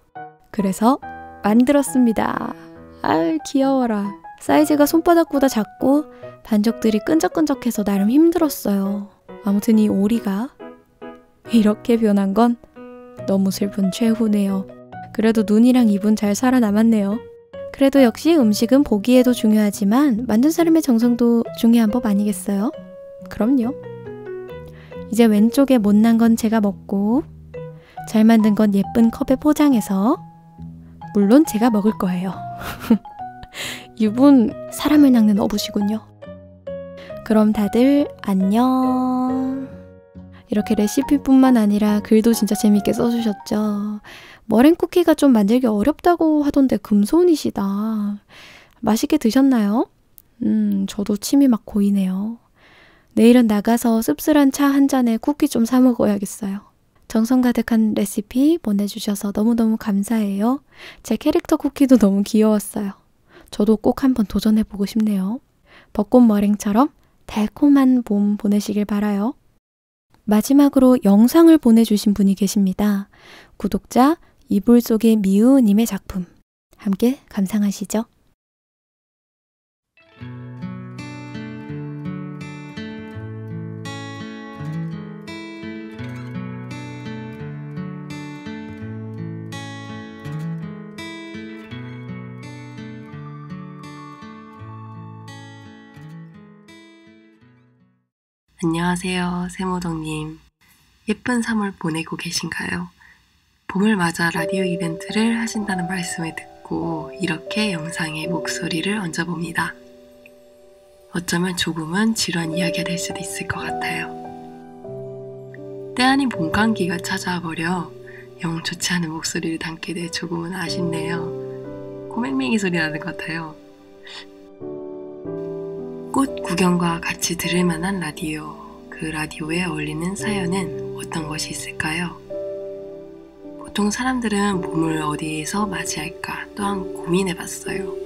그래서 만들었습니다. 아유 귀여워라. 사이즈가 손바닥보다 작고 반죽들이 끈적끈적해서 나름 힘들었어요. 아무튼 이 오리가 이렇게 변한 건 너무 슬픈 최후네요. 그래도 눈이랑 입은 잘 살아남았네요. 그래도 역시 음식은 보기에도 중요하지만 만든 사람의 정성도 중요한 법 아니겠어요? 그럼요. 이제 왼쪽에 못난 건 제가 먹고 잘 만든 건 예쁜 컵에 포장해서 물론 제가 먹을 거예요. 이분 사람을 낚는 어부시군요. 그럼 다들 안녕. 이렇게 레시피뿐만 아니라 글도 진짜 재밌게 써주셨죠. 머랭 쿠키가 좀 만들기 어렵다고 하던데 금손이시다. 맛있게 드셨나요? 저도 침이 막 고이네요. 내일은 나가서 씁쓸한 차 한 잔에 쿠키 좀 사 먹어야겠어요. 정성 가득한 레시피 보내주셔서 너무너무 감사해요. 제 캐릭터 쿠키도 너무 귀여웠어요. 저도 꼭 한번 도전해보고 싶네요. 벚꽃 머랭처럼 달콤한 봄 보내시길 바라요. 마지막으로 영상을 보내주신 분이 계십니다. 구독자 이불 속의 미우님의 작품 함께 감상하시죠. 안녕하세요, 세모덕님. 예쁜 3월 보내고 계신가요? 봄을 맞아 라디오 이벤트를 하신다는 말씀을 듣고 이렇게 영상에 목소리를 얹어봅니다. 어쩌면 조금은 지루한 이야기가 될 수도 있을 것 같아요. 때 아닌 봄 감기가 찾아와 버려 영 좋지 않은 목소리를 담게 돼 조금은 아쉽네요. 코맹맹이 소리 나는 것 같아요. 꽃 구경과 같이 들을 만한 라디오, 그 라디오에 어울리는 사연은 어떤 것이 있을까요? 보통 사람들은 봄을 어디에서 맞이할까 또한 고민해봤어요.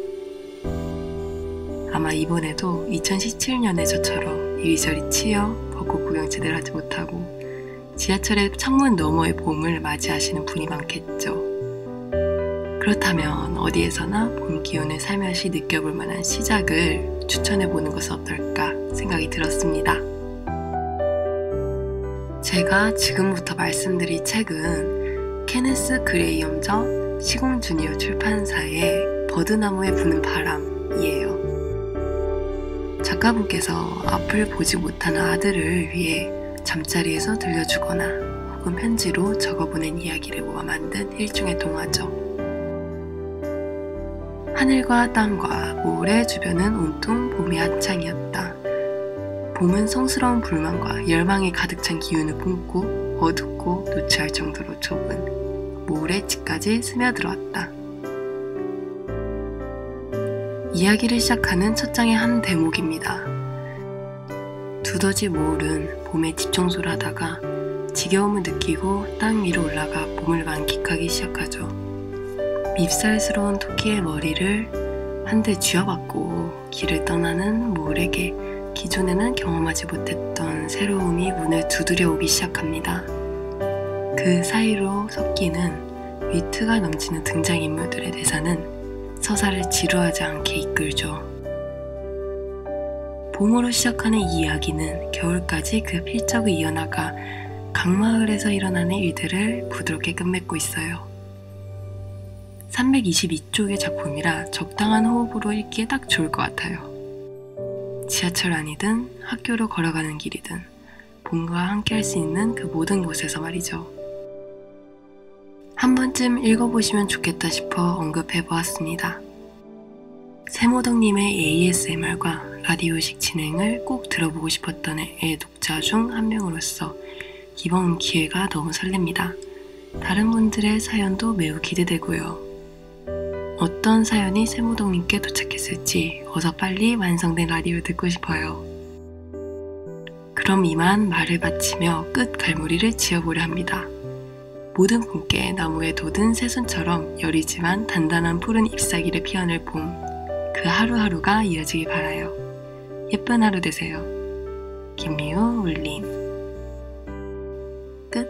아마 이번에도 2017년에 저처럼 이리저리 치여 벚꽃 구경 제대로 하지 못하고 지하철의 창문 너머의 봄을 맞이하시는 분이 많겠죠. 그렇다면 어디에서나 봄 기운을 살며시 느껴볼 만한 시작을 추천해보는 것은 어떨까 생각이 들었습니다. 제가 지금부터 말씀드릴 책은 케네스 그레이엄저 시공주니어 출판사의 버드나무에 부는 바람이에요. 작가분께서 앞을 보지 못하는 아들을 위해 잠자리에서 들려주거나 혹은 적은 편지로 적어보낸 이야기를 모아 만든 일종의 동화죠. 하늘과 땅과 모래 주변은 온통 봄이 한창이었다. 봄은 성스러운 불만과 열망이 가득 찬 기운을 뿜고 어둡고 누추할 정도로 좁은 모래집까지 스며들어왔다. 이야기를 시작하는 첫 장의 한 대목입니다. 두더지 모울은 봄에 집 청소를 하다가 지겨움을 느끼고 땅 위로 올라가 봄을 만끽하기 시작하죠. 밉살스러운 토끼의 머리를 한 대 쥐어박고 길을 떠나는 모울에게 기존에는 경험하지 못했던 새로움이 문을 두드려 오기 시작합니다. 그 사이로 섞이는 위트가 넘치는 등장인물들의 대사는 서사를 지루하지 않게 이끌죠. 봄으로 시작하는 이 이야기는 겨울까지 그 필적을 이어나가 강마을에서 일어나는 일들을 부드럽게 끝맺고 있어요. 322쪽의 작품이라 적당한 호흡으로 읽기에 딱 좋을 것 같아요. 지하철 안이든 학교로 걸어가는 길이든 봄과 함께 할 수 있는 그 모든 곳에서 말이죠. 한 번쯤 읽어보시면 좋겠다 싶어 언급해보았습니다. 세모덕님의 ASMR과 라디오식 진행을 꼭 들어보고 싶었던 애독자 중 한 명으로서 이번 기회가 너무 설렙니다. 다른 분들의 사연도 매우 기대되고요. 어떤 사연이 세모덕님께 도착했을지 어서 빨리 완성된 라디오를 듣고 싶어요. 그럼 이만 말을 마치며 끝 갈무리를 지어보려 합니다. 모든 분께 나무에 돋은 새순처럼 여리지만 단단한 푸른 잎사귀를 피워낼 봄, 그 하루하루가 이어지길 바라요. 예쁜 하루 되세요. 김미우 울림. 끝.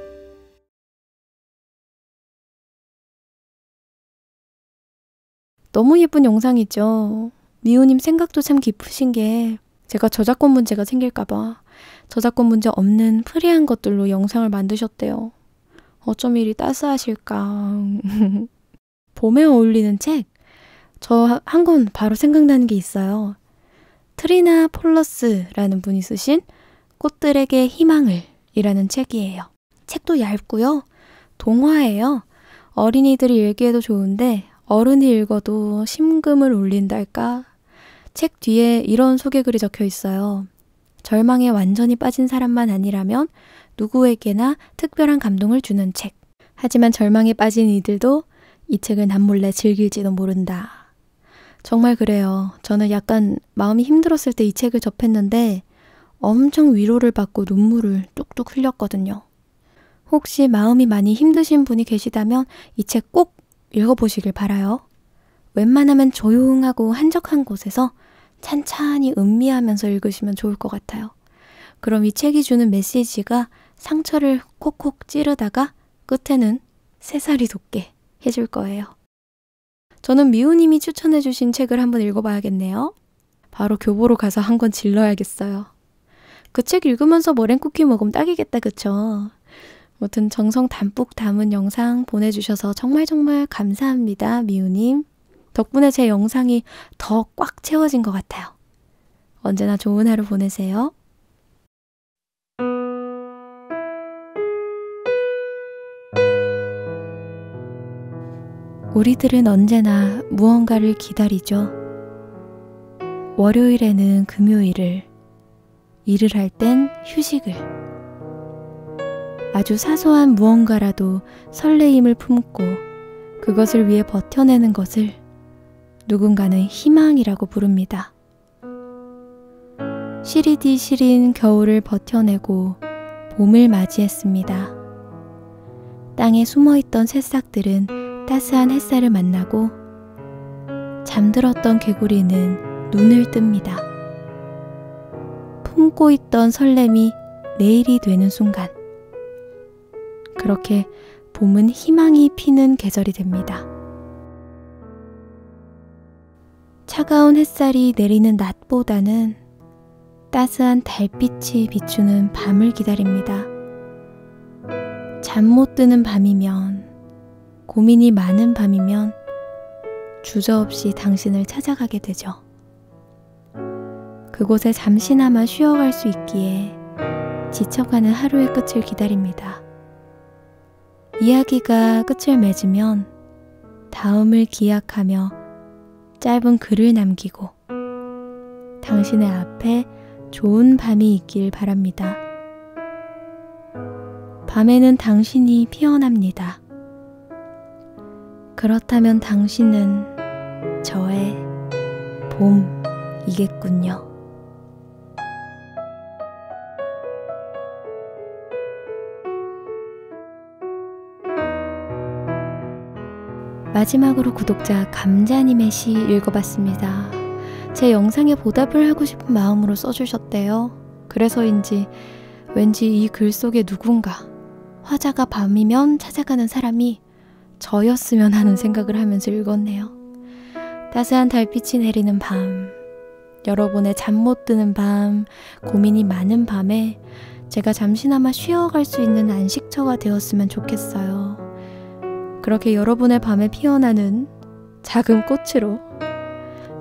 너무 예쁜 영상이죠. 미우님 생각도 참 깊으신 게 제가 저작권 문제가 생길까봐 저작권 문제 없는 프리한 것들로 영상을 만드셨대요. 어쩜 이리 따스하실까. 봄에 어울리는 책? 저 한 권 바로 생각나는 게 있어요. 트리나 폴러스라는 분이 쓰신 꽃들에게 희망을 이라는 책이에요. 책도 얇고요. 동화예요. 어린이들이 읽기에도 좋은데 어른이 읽어도 심금을 울린달까? 책 뒤에 이런 소개글이 적혀 있어요. 절망에 완전히 빠진 사람만 아니라면 누구에게나 특별한 감동을 주는 책. 하지만 절망에 빠진 이들도 이 책을 남몰래 즐길지도 모른다. 정말 그래요. 저는 약간 마음이 힘들었을 때 이 책을 접했는데 엄청 위로를 받고 눈물을 뚝뚝 흘렸거든요. 혹시 마음이 많이 힘드신 분이 계시다면 이 책 꼭 읽어보시길 바라요. 웬만하면 조용하고 한적한 곳에서 찬찬히 음미하면서 읽으시면 좋을 것 같아요. 그럼 이 책이 주는 메시지가 상처를 콕콕 찌르다가 끝에는 새살이 돋게 해줄 거예요. 저는 미우님이 추천해주신 책을 한번 읽어봐야겠네요. 바로 교보로 가서 한 권 질러야겠어요. 그 책 읽으면서 머랭쿠키 먹으면 딱이겠다, 그쵸? 아무튼 정성 담뿍 담은 영상 보내주셔서 정말 감사합니다, 미우님. 덕분에 제 영상이 더 꽉 채워진 것 같아요. 언제나 좋은 하루 보내세요. 우리들은 언제나 무언가를 기다리죠. 월요일에는 금요일을, 일을 할 땐 휴식을. 아주 사소한 무언가라도 설레임을 품고 그것을 위해 버텨내는 것을 누군가는 희망이라고 부릅니다. 시리디 시린 겨울을 버텨내고 봄을 맞이했습니다. 땅에 숨어있던 새싹들은 따스한 햇살을 만나고 잠들었던 개구리는 눈을 뜹니다. 품고 있던 설렘이 내일이 되는 순간, 그렇게 봄은 희망이 피는 계절이 됩니다. 차가운 햇살이 내리는 낮보다는 따스한 달빛이 비추는 밤을 기다립니다. 잠 못 드는 밤이면, 고민이 많은 밤이면 주저없이 당신을 찾아가게 되죠. 그곳에 잠시나마 쉬어갈 수 있기에 지쳐가는 하루의 끝을 기다립니다. 이야기가 끝을 맺으면 다음을 기약하며 짧은 글을 남기고 당신의 앞에 좋은 밤이 있길 바랍니다. 밤에는 당신이 피어납니다. 그렇다면 당신은 저의 봄이겠군요. 마지막으로 구독자 감자님의 시 읽어봤습니다. 제 영상에 보답을 하고 싶은 마음으로 써주셨대요. 그래서인지 왠지 이 글 속에 누군가 화자가 밤이면 찾아가는 사람이 저였으면 하는 생각을 하면서 읽었네요. 따스한 달빛이 내리는 밤, 여러분의 잠 못 드는 밤, 고민이 많은 밤에 제가 잠시나마 쉬어갈 수 있는 안식처가 되었으면 좋겠어요. 그렇게 여러분의 밤에 피어나는 작은 꽃으로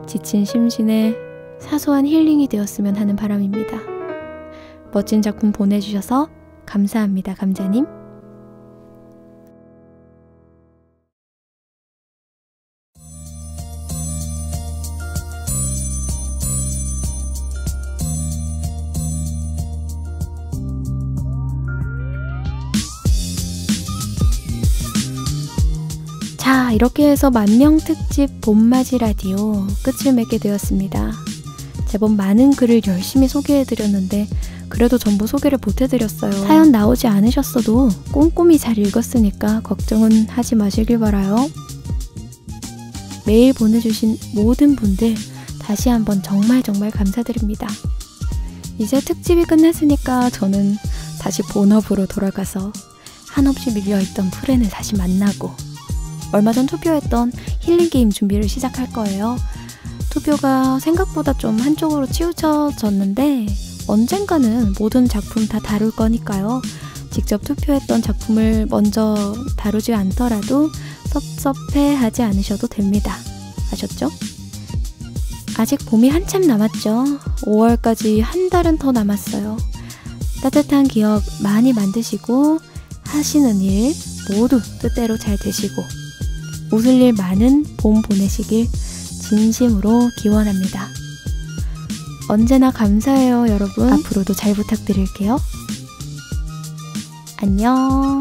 지친 심신에 사소한 힐링이 되었으면 하는 바람입니다. 멋진 작품 보내주셔서 감사합니다, 감자님. 자, 이렇게 해서 만명 특집 봄맞이 라디오 끝을 맺게 되었습니다. 제법 많은 글을 열심히 소개해드렸는데 그래도 전부 소개를 못해드렸어요. 사연 나오지 않으셨어도 꼼꼼히 잘 읽었으니까 걱정은 하지 마시길 바라요. 메일 보내주신 모든 분들 다시 한번 정말 감사드립니다. 이제 특집이 끝났으니까 저는 다시 본업으로 돌아가서 한없이 밀려있던 프렌을 다시 만나고 얼마 전 투표했던 힐링 게임 준비를 시작할 거예요. 투표가 생각보다 좀 한쪽으로 치우쳐졌는데 언젠가는 모든 작품 다 다룰 거니까요. 직접 투표했던 작품을 먼저 다루지 않더라도 섭섭해하지 않으셔도 됩니다. 아셨죠? 아직 봄이 한참 남았죠. 5월까지 한 달은 더 남았어요. 따뜻한 기억 많이 만드시고 하시는 일 모두 뜻대로 잘 되시고 웃을 일 많은 봄 보내시길 진심으로 기원합니다. 언제나 감사해요, 여러분. 앞으로도 잘 부탁드릴게요. 안녕.